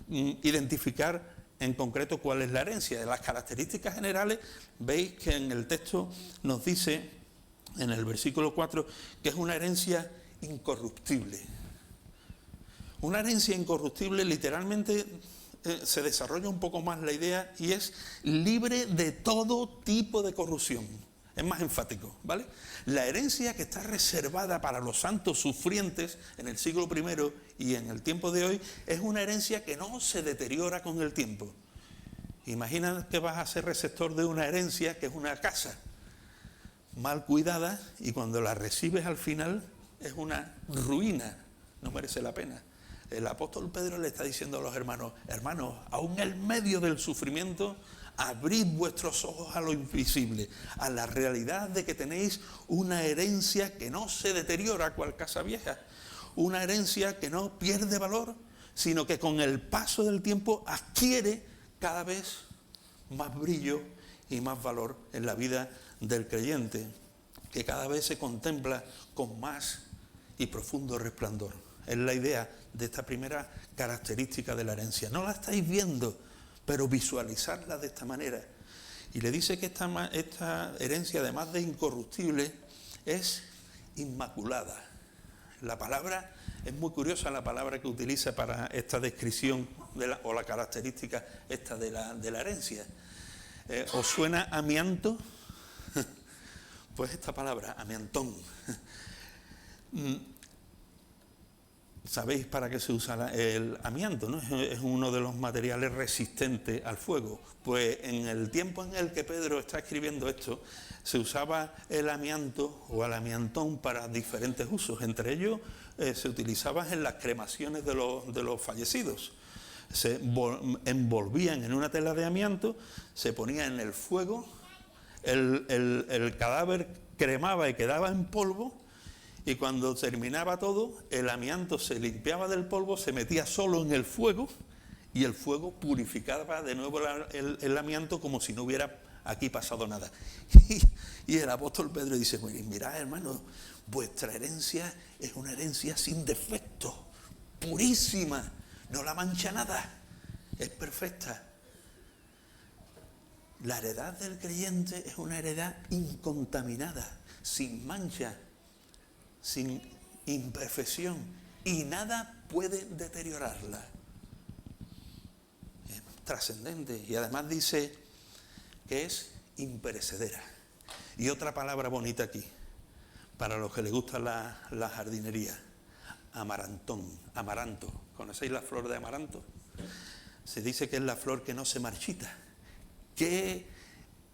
identificar en concreto cuál es la herencia. De las características generales, veis que en el texto nos dice, en el versículo 4, que es una herencia incorruptible. Una herencia incorruptible literalmente se desarrolla un poco más la idea y es libre de todo tipo de corrupción. Es más enfático, ¿vale? La herencia que está reservada para los santos sufrientes en el siglo I y en el tiempo de hoy es una herencia que no se deteriora con el tiempo. Imagina que vas a ser receptor de una herencia que es una casa mal cuidada y cuando la recibes al final es una ruina, no merece la pena. El apóstol Pedro le está diciendo a los hermanos, hermanos, aún en medio del sufrimiento, abrid vuestros ojos a lo invisible, a la realidad de que tenéis una herencia que no se deteriora cual casa vieja, una herencia que no pierde valor, sino que con el paso del tiempo adquiere cada vez más brillo y más valor en la vida del creyente, que cada vez se contempla con más y profundo resplandor. Es la idea de esta primera característica de la herencia. No la estáis viendo, pero visualizarla de esta manera. Y le dice que esta herencia, además de incorruptible, es inmaculada. La palabra, es muy curiosa la palabra que utiliza para esta descripción o la característica esta de la herencia. ¿Os suena amianto? Pues esta palabra, amiantón. ¿Sabéis para qué se usa el amianto, no? Es uno de los materiales resistentes al fuego. Pues en el tiempo en el que Pedro está escribiendo esto, se usaba el amianto o el amiantón para diferentes usos. Entre ellos se utilizaba en las cremaciones de los fallecidos. Se envolvían en una tela de amianto, se ponía en el fuego, el cadáver cremaba y quedaba en polvo. Y cuando terminaba todo, el amianto se limpiaba del polvo, se metía solo en el fuego y el fuego purificaba de nuevo el amianto como si no hubiera aquí pasado nada. Y el apóstol Pedro dice, mirad hermano, vuestra herencia es una herencia sin defecto, purísima, no la mancha nada, es perfecta. La heredad del creyente es una heredad incontaminada, sin mancha, sin imperfección, y nada puede deteriorarla. Es trascendente, y además dice que es imperecedera. Y otra palabra bonita aquí, para los que les gusta la jardinería, amaranto. ¿Conocéis la flor de amaranto? Se dice que es la flor que no se marchita. ¿Qué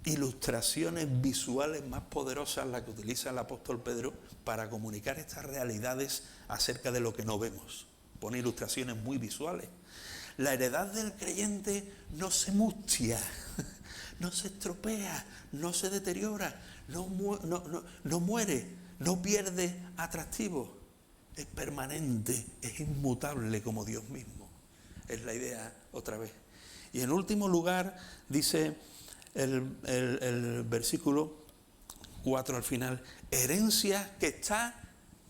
ilustraciones visuales más poderosas las que utiliza el apóstol Pedro para comunicar estas realidades acerca de lo que no vemos? Pone ilustraciones muy visuales. La heredad del creyente no se mustia, no se estropea, no se deteriora, no muere, no pierde atractivo. Es permanente, es inmutable como Dios mismo. Es la idea otra vez. Y en último lugar dice el versículo 4 al final, herencia que está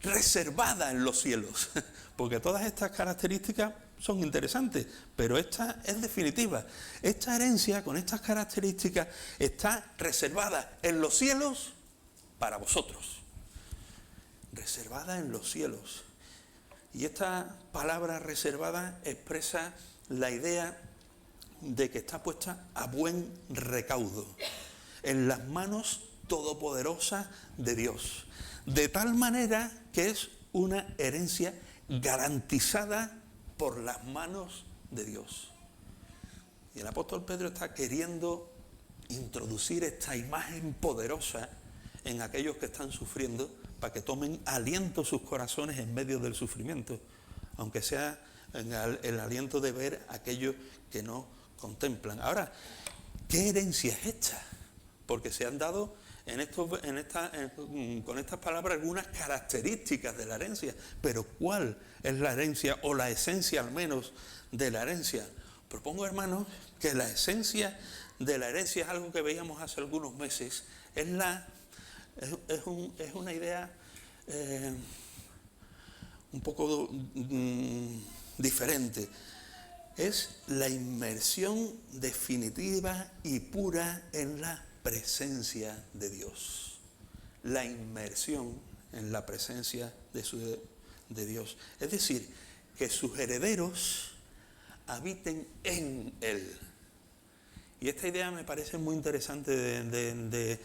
reservada en los cielos. Porque todas estas características son interesantes, pero esta es definitiva. Esta herencia con estas características está reservada en los cielos para vosotros. Reservada en los cielos. Y esta palabra reservada expresa la idea de que está puesta a buen recaudo, en las manos todopoderosas de Dios, de tal manera que es una herencia garantizada por las manos de Dios. Y el apóstol Pedro está queriendo introducir esta imagen poderosa en aquellos que están sufriendo, para que tomen aliento sus corazones en medio del sufrimiento, aunque sea el aliento de ver a aquellos que no contemplan. Ahora, ¿qué herencia es esta? Porque se han dado con estas palabras algunas características de la herencia, pero ¿cuál es la herencia o la esencia al menos de la herencia? Propongo, hermanos, que la esencia de la herencia es algo que veíamos hace algunos meses. Es una idea un poco diferente. Es la inmersión definitiva y pura en la presencia de Dios. La inmersión en la presencia de Dios. Es decir, que sus herederos habiten en Él. Y esta idea me parece muy interesante de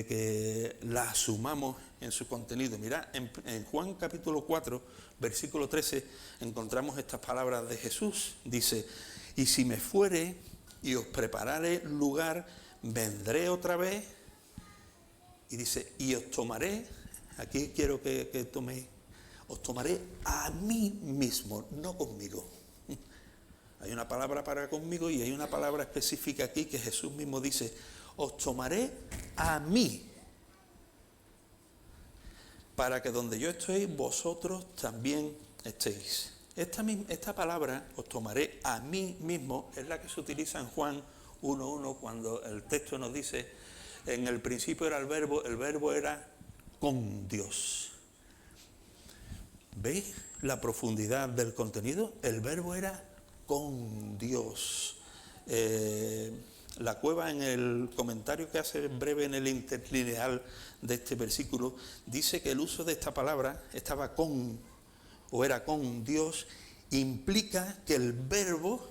que la asumamos en su contenido. Mirad, en Juan capítulo 4, versículo 13, encontramos estas palabras de Jesús. Dice, y si me fuere y os prepararé lugar, vendré otra vez. Y dice, y os tomaré, aquí quiero que toméis, os tomaré a mí mismo, no conmigo. Hay una palabra para conmigo y hay una palabra específica aquí que Jesús mismo dice, os tomaré a mí, para que donde yo estoy, vosotros también estéis. Esta palabra, os tomaré a mí mismo, es la que se utiliza en Juan 1:1, cuando el texto nos dice, en el principio era el verbo era con Dios. ¿Veis la profundidad del contenido? El verbo era con Dios. La Cueva, en el comentario que hace breve en el interlineal de este versículo, dice que el uso de esta palabra, estaba con, o era con Dios, implica que el verbo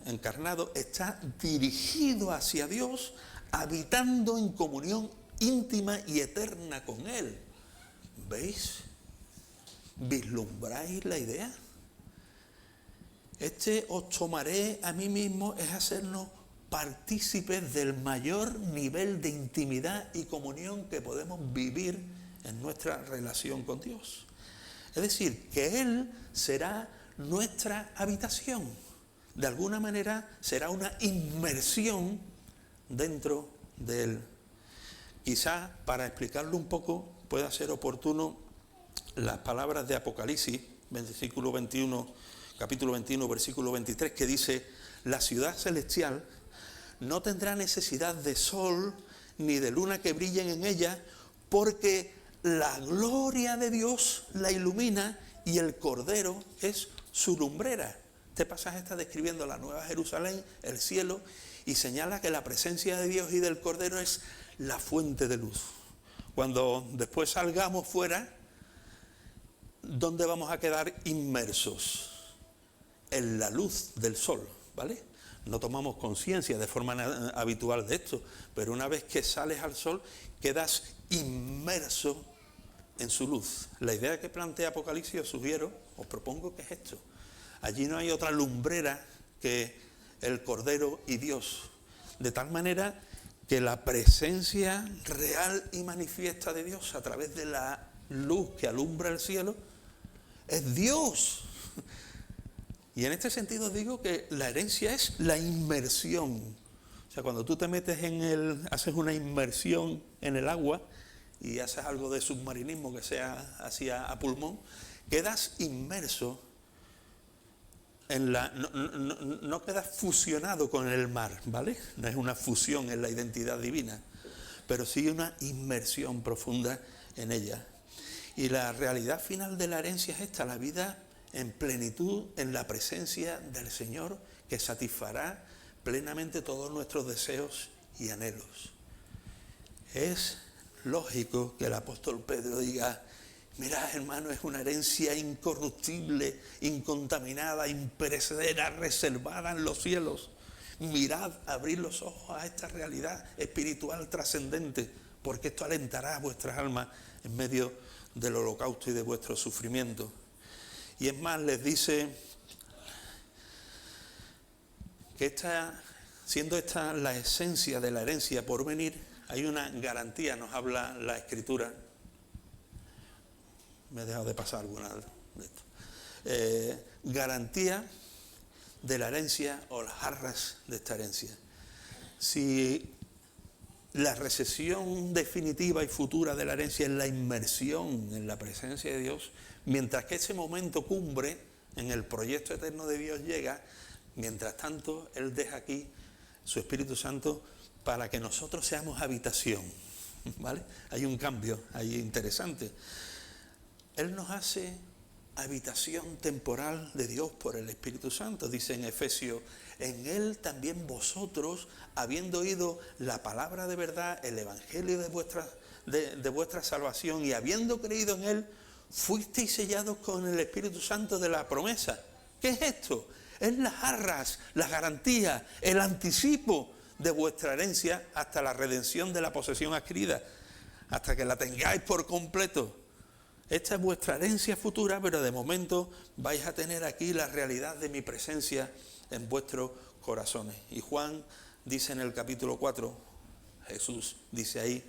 encarnado está dirigido hacia Dios, habitando en comunión íntima y eterna con Él. ¿Veis? ¿Vislumbráis la idea? Os tomaré a mí mismo es hacernos partícipes del mayor nivel de intimidad y comunión que podemos vivir en nuestra relación con Dios. Es decir, que Él será nuestra habitación. De alguna manera será una inmersión dentro de Él. Quizás para explicarlo un poco pueda ser oportuno las palabras de Apocalipsis, versículo 21, capítulo 21, versículo 23, que dice, la ciudad celestial no tendrá necesidad de sol ni de luna que brillen en ella, porque la gloria de Dios la ilumina y el Cordero es su lumbrera. Este pasaje está describiendo la Nueva Jerusalén, el cielo, y señala que la presencia de Dios y del Cordero es la fuente de luz. Cuando después salgamos fuera, ¿dónde vamos a quedar inmersos? En la luz del sol, ¿vale? No tomamos conciencia de forma habitual de esto, pero una vez que sales al sol, quedas inmerso en su luz. La idea que plantea Apocalipsis os propongo que es esto. Allí no hay otra lumbrera que el Cordero y Dios, de tal manera que la presencia real y manifiesta de Dios a través de la luz que alumbra el cielo es Dios. Y en este sentido digo que la herencia es la inmersión. O sea, cuando tú te metes haces una inmersión en el agua y haces algo de submarinismo que sea así a pulmón, quedas inmerso en no quedas fusionado con el mar, ¿vale? No es una fusión en la identidad divina, pero sí una inmersión profunda en ella. Y la realidad final de la herencia es esta, la vida en plenitud en la presencia del Señor, que satisfará plenamente todos nuestros deseos y anhelos. Es lógico que el apóstol Pedro diga, mirad, hermano, es una herencia incorruptible, incontaminada, imperecedera, reservada en los cielos. Mirad, abrid los ojos a esta realidad espiritual trascendente, porque esto alentará a vuestras almas en medio del holocausto y de vuestro sufrimiento. Y es más, les dice que siendo esta la esencia de la herencia por venir, hay una garantía, nos habla la Escritura. Me he dejado de pasar alguna de esto. Garantía de la herencia o las arras de esta herencia. Si la recesión definitiva y futura de la herencia es la inmersión en la presencia de Dios, mientras que ese momento cumbre en el proyecto eterno de Dios llega, Mientras tanto, Él deja aquí su Espíritu Santo para que nosotros seamos habitación, ¿vale? Hay un cambio ahí interesante. Él nos hace habitación temporal de Dios por el Espíritu Santo. Dice en Efesios: en Él también vosotros, habiendo oído la palabra de verdad, el Evangelio de vuestra salvación, y habiendo creído en Él, fuisteis sellados con el Espíritu Santo de la promesa. ¿Qué es esto? Es las arras, las garantías, el anticipo de vuestra herencia hasta la redención de la posesión adquirida, hasta que la tengáis por completo. Esta es vuestra herencia futura, pero de momento vais a tener aquí la realidad de mi presencia en vuestros corazones. Y Juan dice en el capítulo 4, Jesús dice ahí,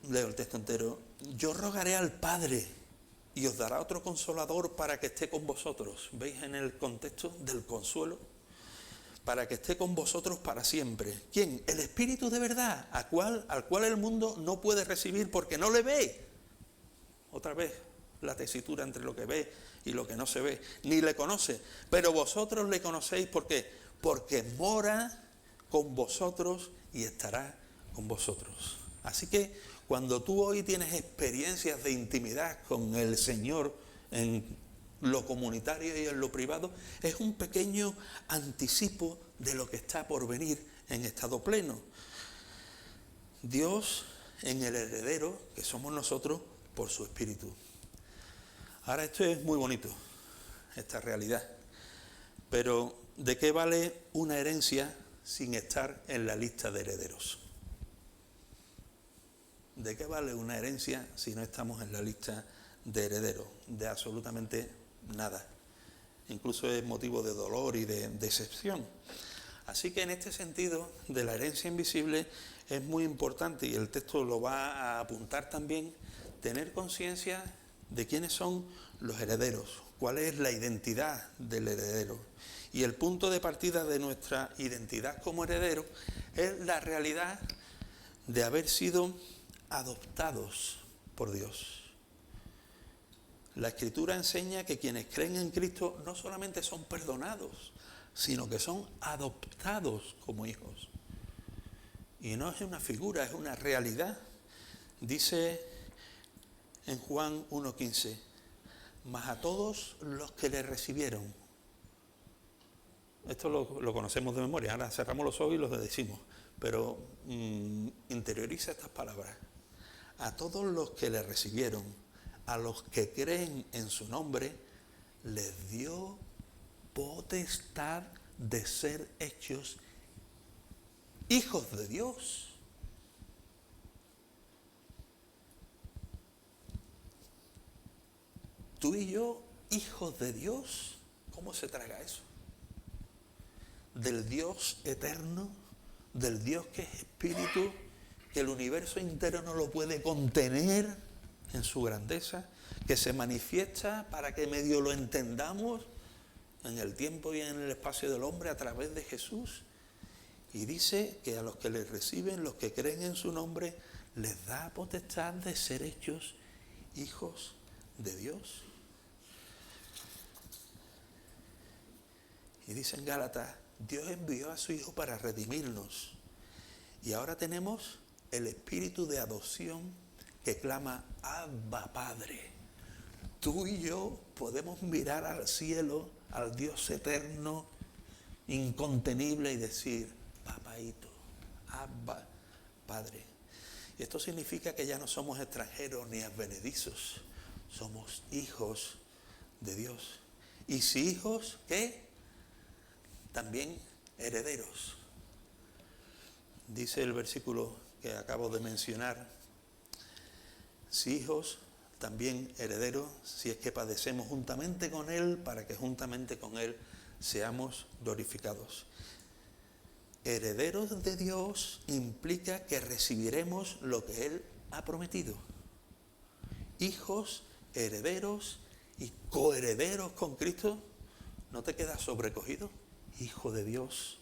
leo el texto entero: yo rogaré al Padre y os dará otro consolador para que esté con vosotros. ¿Veis en el contexto del consuelo? Para que esté con vosotros para siempre. ¿Quién? El Espíritu de verdad, al cual el mundo no puede recibir porque no le ve. Otra vez la tesitura entre lo que ve y lo que no se ve. Ni le conoce. Pero vosotros le conocéis, ¿por qué? Porque mora con vosotros y estará con vosotros. Así que cuando tú hoy tienes experiencias de intimidad con el Señor en lo comunitario y en lo privado, es un pequeño anticipo de lo que está por venir en estado pleno. Dios en el heredero, que somos nosotros, por su Espíritu. Ahora, esto es muy bonito, esta realidad. Pero, ¿de qué vale una herencia sin estar en la lista de herederos? ¿De qué vale una herencia si no estamos en la lista de herederos? De absolutamente nada. Incluso es motivo de dolor y de decepción. Así que en este sentido de la herencia invisible es muy importante, y el texto lo va a apuntar también, tener conciencia de quiénes son los herederos, cuál es la identidad del heredero. Y el punto de partida de nuestra identidad como heredero es la realidad de haber sido adoptados por Dios. La Escritura enseña que quienes creen en Cristo no solamente son perdonados, sino que son adoptados como hijos. Y no es una figura, es una realidad. Dice en Juan 1:15, mas a todos los que le recibieron. Esto lo conocemos de memoria, ahora cerramos los ojos y los decimos, pero interioriza estas palabras. A todos los que le recibieron, a los que creen en su nombre, les dio potestad de ser hechos hijos de Dios. Tú y yo, hijos de Dios. ¿Cómo se traga eso? Del Dios eterno, del Dios que es espíritu, que el universo entero no lo puede contener en su grandeza, que se manifiesta para que medio lo entendamos en el tiempo y en el espacio del hombre a través de Jesús. Y dice que a los que le reciben, los que creen en su nombre, les da potestad de ser hechos hijos de Dios. Y dice en Gálatas, Dios envió a su Hijo para redimirnos. Y ahora tenemos el espíritu de adopción que clama, Abba, Padre. Tú y yo podemos mirar al cielo, al Dios eterno, incontenible, y decir, Papaito, Abba, Padre. Y esto significa que ya no somos extranjeros ni advenedizos, somos hijos de Dios. Y si hijos, ¿qué? También herederos. Dice el versículo que acabo de mencionar, si hijos, también herederos, si es que padecemos juntamente con Él, para que juntamente con Él seamos glorificados. Herederos de Dios implica que recibiremos lo que Él ha prometido. Hijos, herederos y coherederos con Cristo. ¿No te quedas sobrecogido? Hijo de Dios,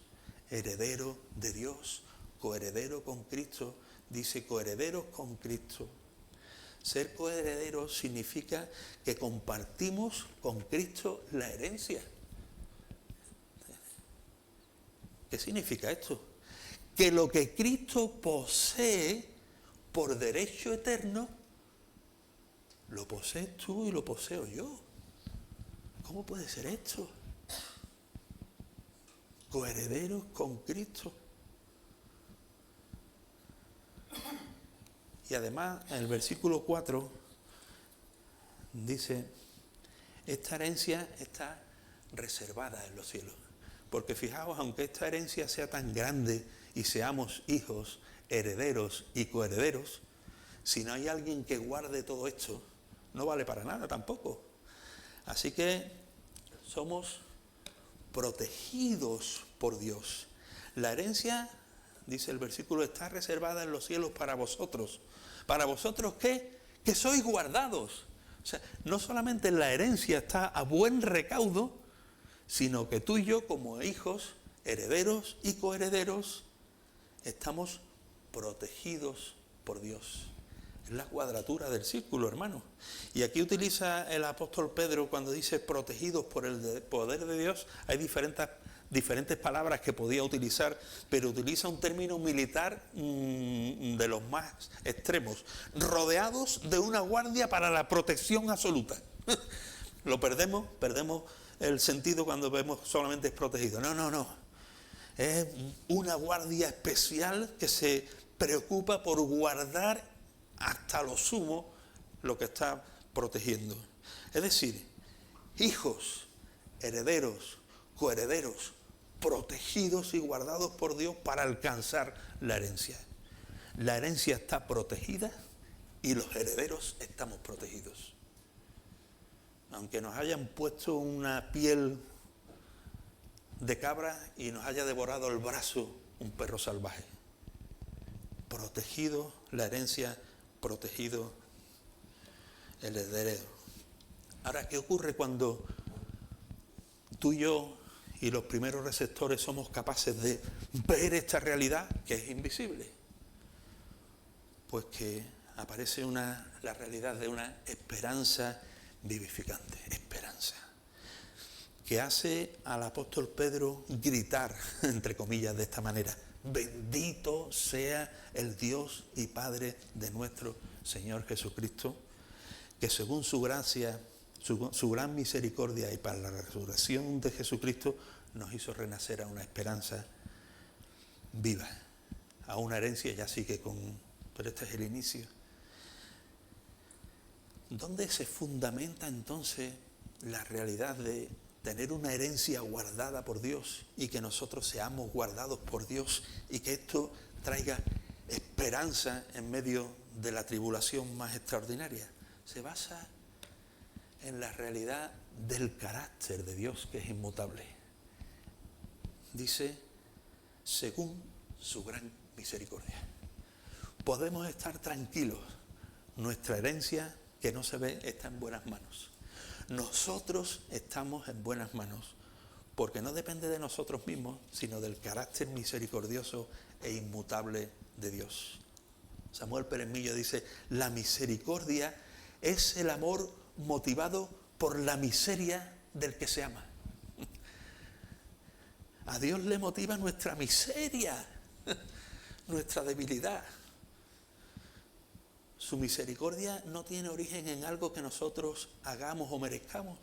heredero de Dios, coheredero con Cristo. Dice coherederos con Cristo. Ser coherederos significa que compartimos con Cristo la herencia. ¿Qué significa esto? Que lo que Cristo posee por derecho eterno, lo posees tú y lo poseo yo. ¿Cómo puede ser esto? Coherederos con Cristo. Y además, en el versículo 4 dice, esta herencia está reservada en los cielos. Porque fijaos, aunque esta herencia sea tan grande y seamos hijos, herederos y coherederos, si no hay alguien que guarde todo esto, no vale para nada tampoco. Así que somos protegidos por Dios. La herencia, dice el versículo, está reservada en los cielos para vosotros. ¿Para vosotros qué? Que sois guardados. O sea, no solamente la herencia está a buen recaudo, sino que tú y yo, como hijos, herederos y coherederos, estamos protegidos por Dios. Es la cuadratura del círculo, hermano. Y aquí utiliza el apóstol Pedro cuando dice protegidos por el poder de Dios. Hay diferentes palabras que podía utilizar, pero utiliza un término militar de los más extremos. Rodeados de una guardia para la protección absoluta. Lo perdemos el sentido cuando vemos solamente es protegido. No. Es una guardia especial que se preocupa por guardar hasta lo sumo lo que está protegiendo. Es decir, hijos, herederos, coherederos, protegidos y guardados por Dios para alcanzar la herencia. La herencia está protegida y los herederos estamos protegidos. Aunque nos hayan puesto una piel de cabra y nos haya devorado el brazo un perro salvaje. Protegido la herencia, protegido el heredero. Ahora, ¿qué ocurre cuando tú y yo y los primeros receptores somos capaces de ver esta realidad que es invisible? Pues que aparece la realidad de una esperanza vivificante, esperanza, que hace al apóstol Pedro gritar, entre comillas, de esta manera: bendito sea el Dios y Padre de nuestro Señor Jesucristo, que según su gracia, su gran misericordia y para la resurrección de Jesucristo, nos hizo renacer a una esperanza viva, a una herencia, ya sigue pero este es el inicio. ¿Dónde se fundamenta entonces la realidad de tener una herencia guardada por Dios y que nosotros seamos guardados por Dios y que esto traiga esperanza en medio de la tribulación más extraordinaria? Se basa en la realidad del carácter de Dios, que es inmutable. Dice, según su gran misericordia. Podemos estar tranquilos, nuestra herencia que no se ve está en buenas manos. Nosotros estamos en buenas manos, porque no depende de nosotros mismos, sino del carácter misericordioso e inmutable de Dios. Samuel Pérez Millo dice, la misericordia es el amor motivado por la miseria del que se ama. A Dios le motiva nuestra miseria, nuestra debilidad. Su misericordia no tiene origen en algo que nosotros hagamos o merezcamos.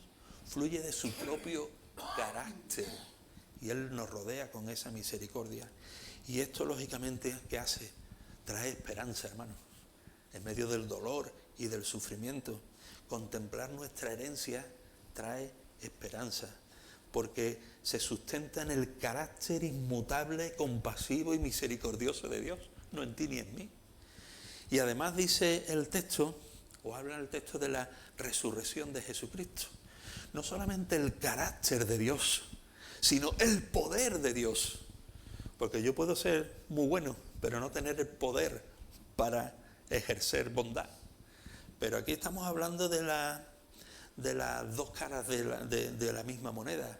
Fluye de su propio carácter. Y Él nos rodea con esa misericordia. Y esto, lógicamente, ¿qué hace? Trae esperanza, hermanos. En medio del dolor y del sufrimiento. Contemplar nuestra herencia trae esperanza. Porque se sustenta en el carácter inmutable, compasivo y misericordioso de Dios. No en ti ni en mí. Y además dice el texto, o habla el texto de la resurrección de Jesucristo. No solamente el carácter de Dios, sino el poder de Dios. Porque yo puedo ser muy bueno, pero no tener el poder para ejercer bondad. Pero aquí estamos hablando de las dos caras de la misma moneda.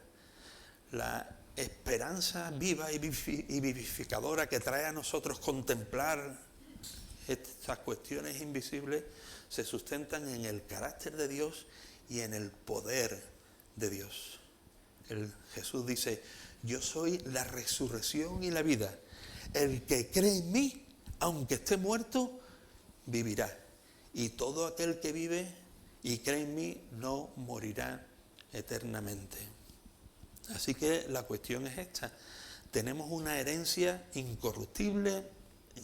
La esperanza viva y vivificadora que trae a nosotros contemplar estas cuestiones invisibles se sustentan en el carácter de Dios y en el poder de Dios. Jesús dice, yo soy la resurrección y la vida. El que cree en mí, aunque esté muerto, vivirá. Y todo aquel que vive y cree en mí no morirá eternamente. Así que la cuestión es esta. Tenemos una herencia incorruptible,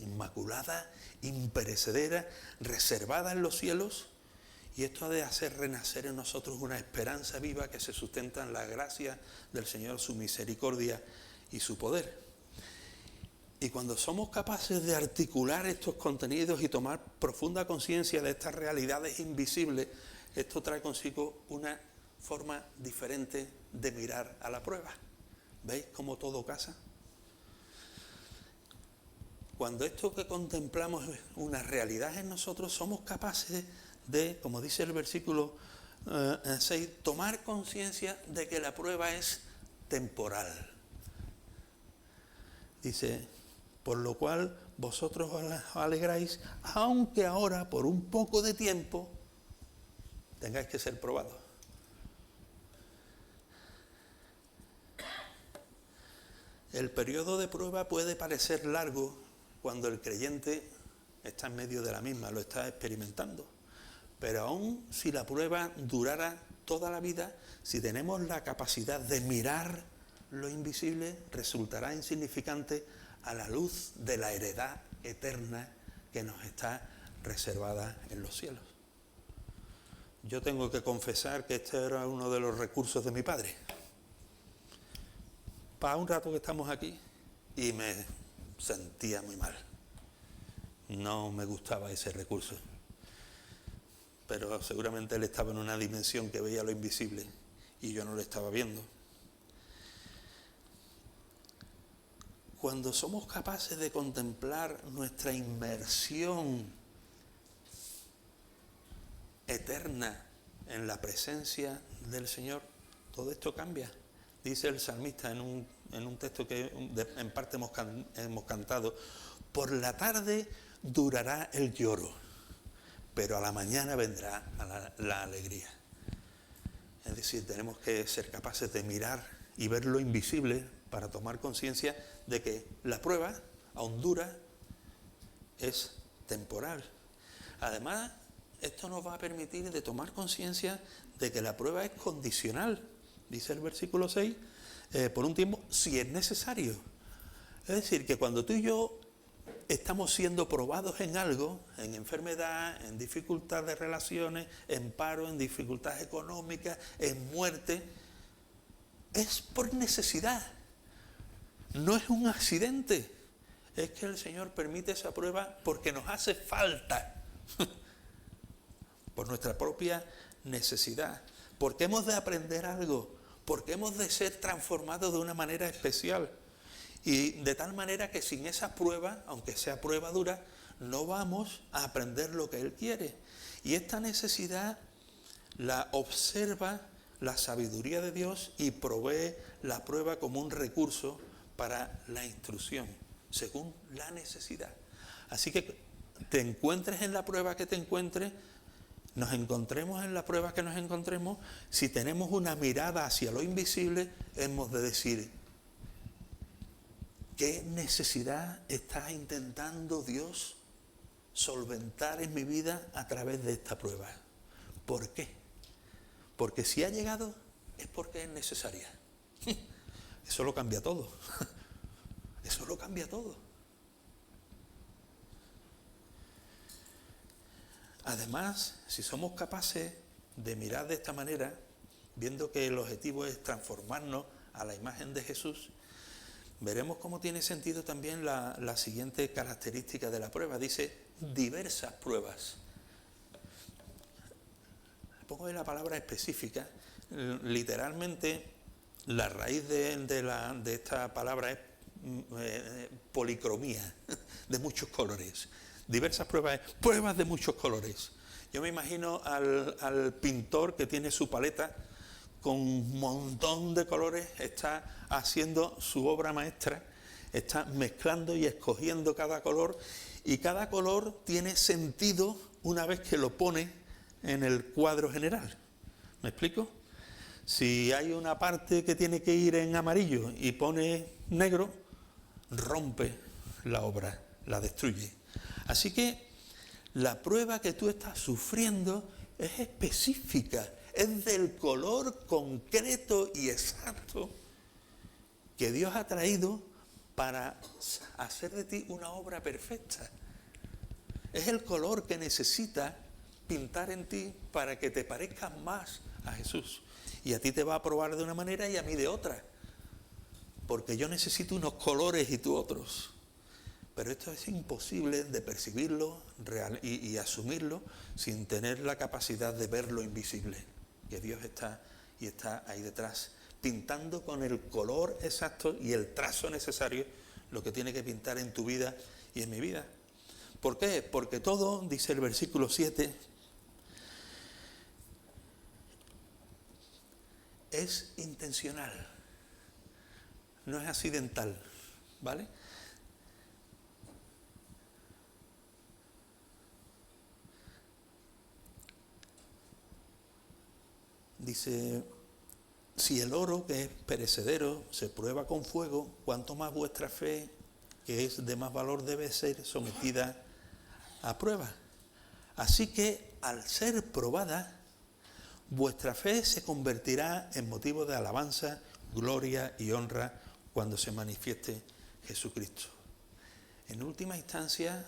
inmaculada, imperecedera, reservada en los cielos, y esto ha de hacer renacer en nosotros una esperanza viva que se sustenta en la gracia del Señor, su misericordia y su poder. Y cuando somos capaces de articular estos contenidos y tomar profunda conciencia de estas realidades invisibles, esto trae consigo una forma diferente de mirar a la prueba. ¿Veis cómo todo casa? Cuando esto que contemplamos es una realidad en nosotros, somos capaces de, como dice el versículo 6, tomar conciencia de que la prueba es temporal. Dice, por lo cual vosotros os alegráis, aunque ahora por un poco de tiempo tengáis que ser probados. El periodo de prueba puede parecer largo cuando el creyente está en medio de la misma, lo está experimentando. Pero aún si la prueba durara toda la vida, si tenemos la capacidad de mirar lo invisible, resultará insignificante a la luz de la heredad eterna que nos está reservada en los cielos. Yo tengo que confesar que este era uno de los recursos de mi padre. Para un rato que estamos aquí y me sentía muy mal. No me gustaba ese recurso. Pero seguramente él estaba en una dimensión que veía lo invisible y yo no lo estaba viendo. Cuando somos capaces de contemplar nuestra inmersión eterna en la presencia del Señor, todo esto cambia. Dice el salmista en un texto que en parte hemos cantado, por la tarde durará el lloro, pero a la mañana vendrá la alegría. Es decir, tenemos que ser capaces de mirar y ver lo invisible para tomar conciencia de que la prueba, aun dura, es temporal. Además, esto nos va a permitir de tomar conciencia de que la prueba es condicional. Dice el versículo 6, por un tiempo, si es necesario. Es decir, que cuando tú y yo estamos siendo probados en algo, en enfermedad, en dificultad de relaciones, en paro, en dificultad económica, en muerte, es por necesidad. No es un accidente. Es que el Señor permite esa prueba porque nos hace falta. Por nuestra propia necesidad. Porque hemos de aprender algo. Porque hemos de ser transformados de una manera especial. Y de tal manera que sin esa prueba, aunque sea prueba dura, no vamos a aprender lo que Él quiere. Y esta necesidad la observa la sabiduría de Dios y provee la prueba como un recurso para la instrucción, según la necesidad. Así que te encuentres en la prueba que te encuentres, nos encontremos en la prueba que nos encontremos, si tenemos una mirada hacia lo invisible, hemos de decir, ¿qué necesidad está intentando Dios solventar en mi vida a través de esta prueba? ¿Por qué? Porque si ha llegado es porque es necesaria. Eso lo cambia todo. Eso lo cambia todo. Además, si somos capaces de mirar de esta manera, viendo que el objetivo es transformarnos a la imagen de Jesús, veremos cómo tiene sentido también la siguiente característica de la prueba. Dice, diversas pruebas. Pongo ahí la palabra específica. Literalmente, la raíz de esta palabra es policromía, de muchos colores. Diversas pruebas, pruebas de muchos colores. Yo me imagino al pintor que tiene su paleta con un montón de colores, está haciendo su obra maestra, está mezclando y escogiendo cada color, y cada color tiene sentido una vez que lo pone en el cuadro general. ¿Me explico? Si hay una parte que tiene que ir en amarillo y pone negro, rompe la obra, la destruye. Así que la prueba que tú estás sufriendo es específica, es del color concreto y exacto que Dios ha traído para hacer de ti una obra perfecta. Es el color que necesita pintar en ti para que te parezcas más a Jesús. Y a ti te va a probar de una manera y a mí de otra. Porque yo necesito unos colores y tú otros. Pero esto es imposible de percibirlo y asumirlo sin tener la capacidad de ver lo invisible. Que Dios está ahí detrás, pintando con el color exacto y el trazo necesario lo que tiene que pintar en tu vida y en mi vida. ¿Por qué? Porque todo, dice el versículo 7, es intencional, no es accidental, ¿vale? Dice, si el oro, que es perecedero, se prueba con fuego, cuanto más vuestra fe, que es de más valor, debe ser sometida a prueba. Así que, al ser probada, vuestra fe se convertirá en motivo de alabanza, gloria y honra cuando se manifieste Jesucristo. En última instancia,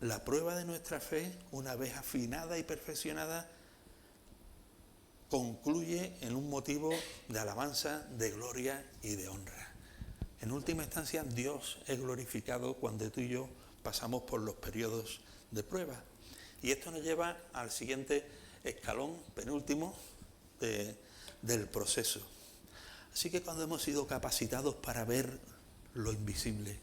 la prueba de nuestra fe, una vez afinada y perfeccionada, concluye en un motivo de alabanza, de gloria y de honra. En última instancia, Dios es glorificado cuando tú y yo pasamos por los periodos de prueba. Y esto nos lleva al siguiente escalón, penúltimo, del proceso. Así que cuando hemos sido capacitados para ver lo invisible,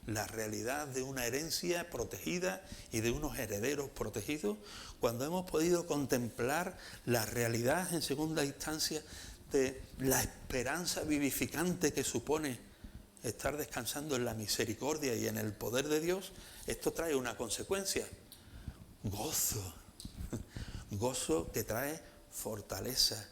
la realidad de una herencia protegida y de unos herederos protegidos, cuando hemos podido contemplar la realidad en segunda instancia de la esperanza vivificante que supone estar descansando en la misericordia y en el poder de Dios, esto trae una consecuencia: gozo. Gozo que trae fortaleza.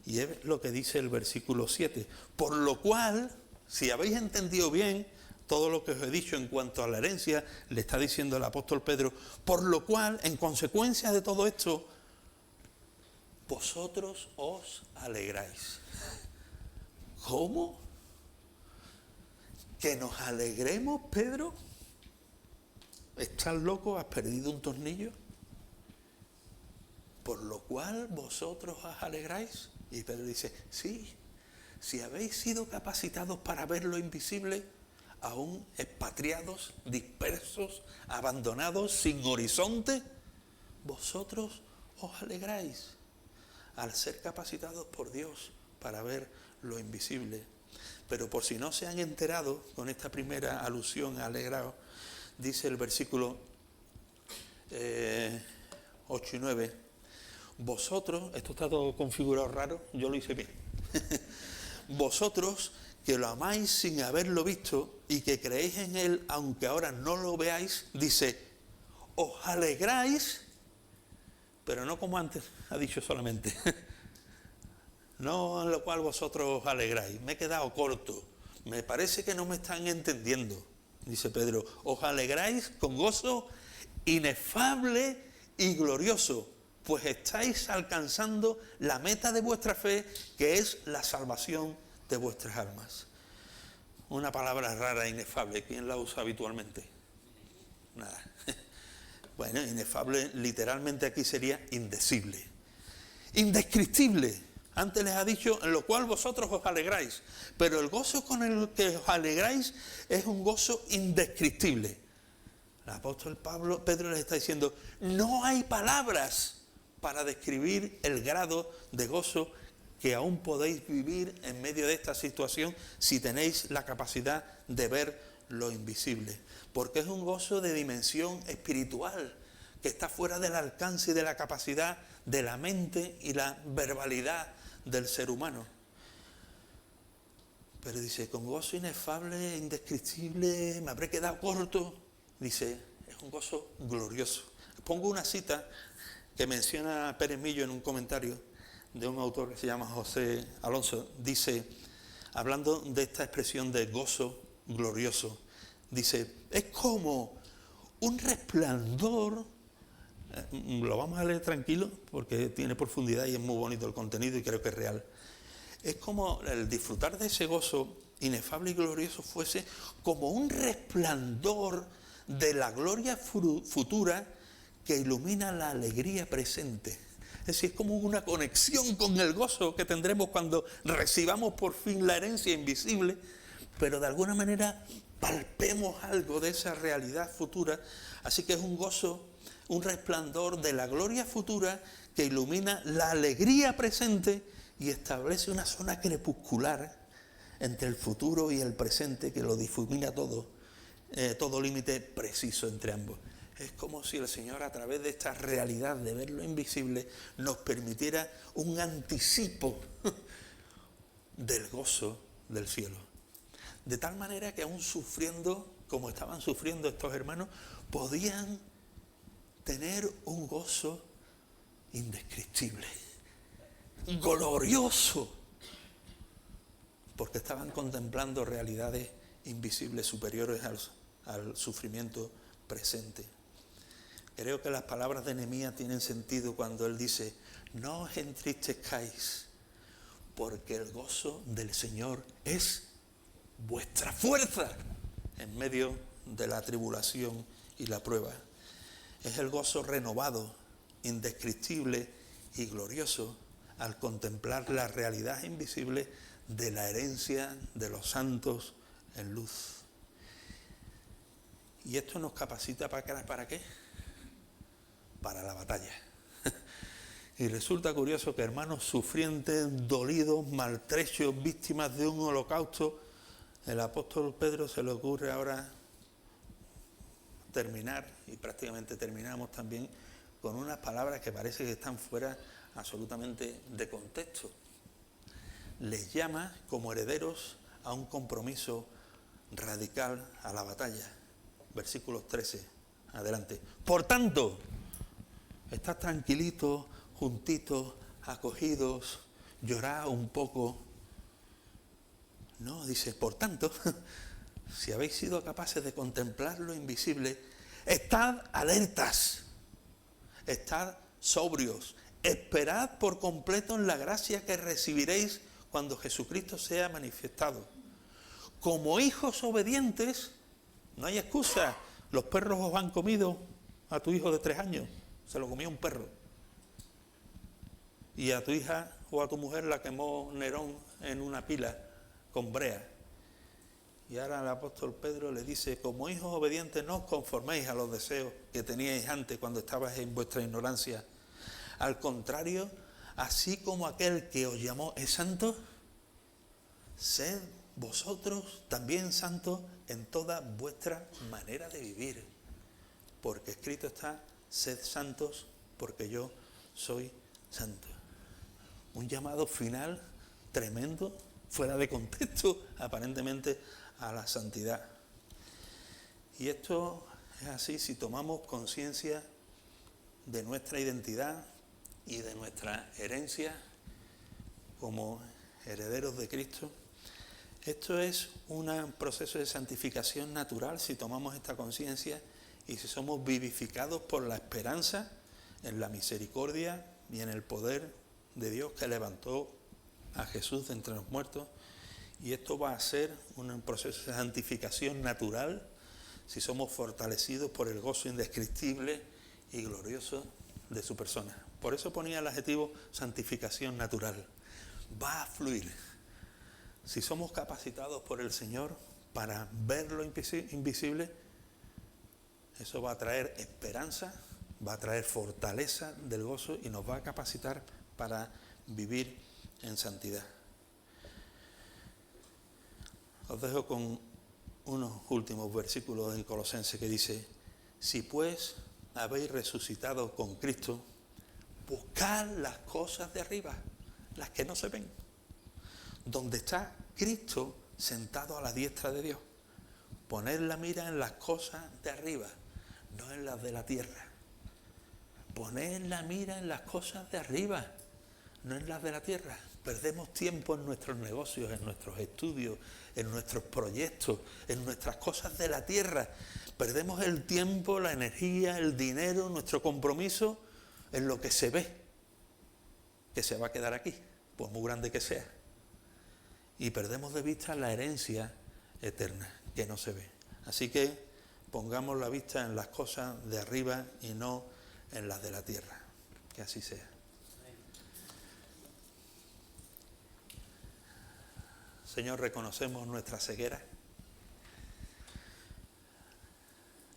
Y es lo que dice el versículo 7. Por lo cual, si habéis entendido bien todo lo que os he dicho en cuanto a la herencia, le está diciendo el apóstol Pedro, por lo cual, en consecuencia de todo esto, vosotros os alegráis. ¿Cómo? ¿Que nos alegremos, Pedro? ¿Estás loco? ¿Has perdido un tornillo? Por lo cual vosotros os alegráis. Y Pedro dice, sí, si habéis sido capacitados para ver lo invisible, aún expatriados, dispersos, abandonados, sin horizonte, vosotros os alegráis al ser capacitados por Dios para ver lo invisible. Pero por si no se han enterado con esta primera alusión a alegraos, dice el versículo 8 y 9, vosotros, esto está todo configurado raro, yo lo hice bien, vosotros que lo amáis sin haberlo visto y que creéis en Él aunque ahora no lo veáis, dice, os alegráis, pero no como antes ha dicho solamente, no en lo cual vosotros os alegráis, me he quedado corto, me parece que no me están entendiendo, dice Pedro, os alegráis con gozo inefable y glorioso, pues estáis alcanzando la meta de vuestra fe, que es la salvación de vuestras almas. Una palabra rara, inefable. ¿Quién la usa habitualmente? Nada. Bueno, inefable literalmente aquí sería indecible. Indescriptible. Antes les ha dicho, en lo cual vosotros os alegráis. Pero el gozo con el que os alegráis es un gozo indescriptible. El apóstol Pedro les está diciendo, no hay palabras para describir el grado de gozo que aún podéis vivir en medio de esta situación si tenéis la capacidad de ver lo invisible. Porque es un gozo de dimensión espiritual que está fuera del alcance y de la capacidad de la mente y la verbalidad del ser humano. Pero dice, con gozo inefable, indescriptible, me habré quedado corto. Dice, es un gozo glorioso. Pongo una cita que menciona Pérez Millo en un comentario de un autor que se llama José Alonso, dice, hablando de esta expresión de gozo glorioso, dice, es como un resplandor, lo vamos a leer tranquilo porque tiene profundidad y es muy bonito el contenido y creo que es real. Es como el disfrutar de ese gozo inefable y glorioso fuese como un resplandor de la gloria futura que ilumina la alegría presente. Es decir, es como una conexión con el gozo que tendremos cuando recibamos por fin la herencia invisible, pero de alguna manera palpemos algo de esa realidad futura. Así que es un gozo, un resplandor de la gloria futura que ilumina la alegría presente y establece una zona crepuscular entre el futuro y el presente que lo difumina todo límite preciso entre ambos. Es como si el Señor, a través de esta realidad de ver lo invisible, nos permitiera un anticipo del gozo del cielo. De tal manera que aún sufriendo, como estaban sufriendo estos hermanos, podían tener un gozo indescriptible, glorioso, porque estaban contemplando realidades invisibles superiores al sufrimiento presente. Creo que las palabras de Nehemías tienen sentido cuando él dice, no os entristezcáis, porque el gozo del Señor es vuestra fuerza en medio de la tribulación y la prueba. Es el gozo renovado, indescriptible y glorioso al contemplar la realidad invisible de la herencia de los santos en luz. ¿Y esto nos capacita para qué? Para la batalla. Y resulta curioso que hermanos sufrientes, dolidos, maltrechos, víctimas de un holocausto, el apóstol Pedro se le ocurre ahora terminar, y prácticamente terminamos también, con unas palabras que parece que están fuera absolutamente de contexto. Les llama como herederos a un compromiso radical a la batalla. Versículos 13, adelante. Por tanto, estad tranquilitos, juntitos, acogidos, llorad un poco. No, dice, por tanto, si habéis sido capaces de contemplar lo invisible, estad alertas, estad sobrios, esperad por completo en la gracia que recibiréis cuando Jesucristo sea manifestado. Como hijos obedientes, no hay excusa. Los perros os han comido a tu hijo de 3 años, se lo comió un perro. Y a tu hija o a tu mujer la quemó Nerón en una pila con brea. Y ahora el apóstol Pedro le dice, como hijos obedientes no os conforméis a los deseos que teníais antes cuando estabais en vuestra ignorancia. Al contrario, así como aquel que os llamó es santo, sed vosotros también santos en toda vuestra manera de vivir. Porque escrito está, sed santos porque yo soy santo. Un llamado final tremendo, fuera de contexto, aparentemente, a la santidad. Y esto es así si tomamos conciencia de nuestra identidad y de nuestra herencia como herederos de Cristo. Esto es un proceso de santificación natural si tomamos esta conciencia y si somos vivificados por la esperanza en la misericordia y en el poder de Dios que levantó a Jesús de entre los muertos. Y esto va a ser un proceso de santificación natural si somos fortalecidos por el gozo indescriptible y glorioso de su persona. Por eso ponía el adjetivo santificación natural. Va a fluir. Si somos capacitados por el Señor para ver lo invisible, eso va a traer esperanza, va a traer fortaleza del gozo y nos va a capacitar para vivir en santidad. Os dejo con unos últimos versículos en Colosenses que dice, si pues habéis resucitado con Cristo, buscad las cosas de arriba, las que no se ven, donde está Cristo sentado a la diestra de Dios. Poned la mira en las cosas de arriba, no en las de la tierra. Poned la mira en las cosas de arriba. no en las de la tierra. Perdemos tiempo en nuestros negocios, en nuestros estudios, en nuestros proyectos, en nuestras cosas de la tierra. Perdemos el tiempo, la energía, el dinero, nuestro compromiso en lo que se ve, que se va a quedar aquí, por muy grande que sea. Y perdemos de vista la herencia eterna, que no se ve. Así que pongamos la vista en las cosas de arriba y no en las de la tierra. Que así sea. Señor, reconocemos nuestra ceguera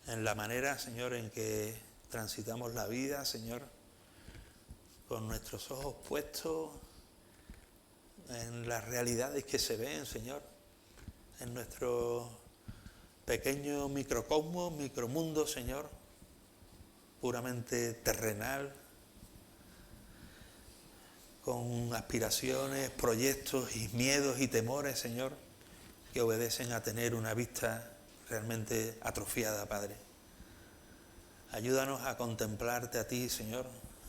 en la manera, Señor, en que transitamos la vida, Señor, con nuestros ojos puestos en las realidades que se ven, Señor, en nuestro pequeño microcosmos, micromundo, Señor, puramente terrenal, con aspiraciones, proyectos y miedos y temores, Señor, que obedecen a tener una vista realmente atrofiada, Padre. Ayúdanos a contemplarte a ti, Señor,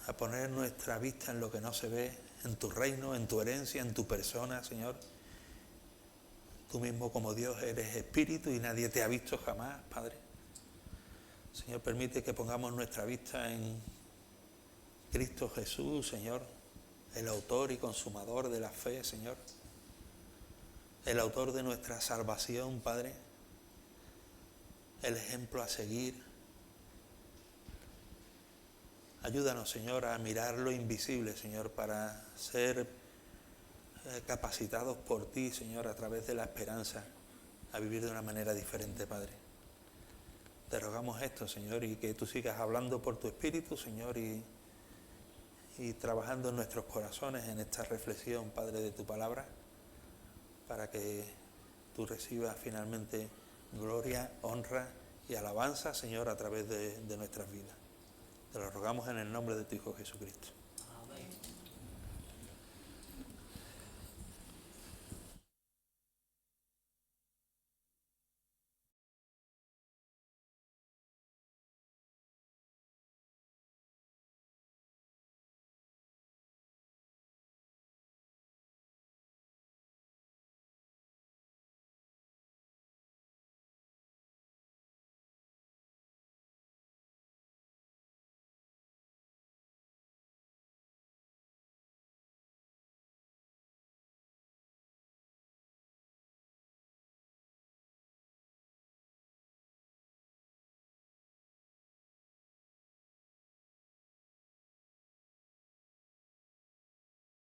a poner nuestra vista en lo que no se ve, en tu reino, en tu herencia, en tu persona, Señor. Tú mismo como Dios eres espíritu y nadie te ha visto jamás, Padre. Señor, permite que pongamos nuestra vista en Cristo Jesús, Señor, el autor y consumador de la fe, Señor, el autor de nuestra salvación, Padre, el ejemplo a seguir. Ayúdanos, Señor, a mirar lo invisible, Señor, para ser capacitados por ti, Señor, a través de la esperanza, a vivir de una manera diferente, Padre. Te rogamos esto, Señor, y que tú sigas hablando por tu Espíritu, Señor, y trabajando en nuestros corazones en esta reflexión, Padre, de tu palabra, para que tú recibas finalmente gloria, honra y alabanza, Señor, a través de nuestras vidas. Te lo rogamos en el nombre de tu Hijo Jesucristo.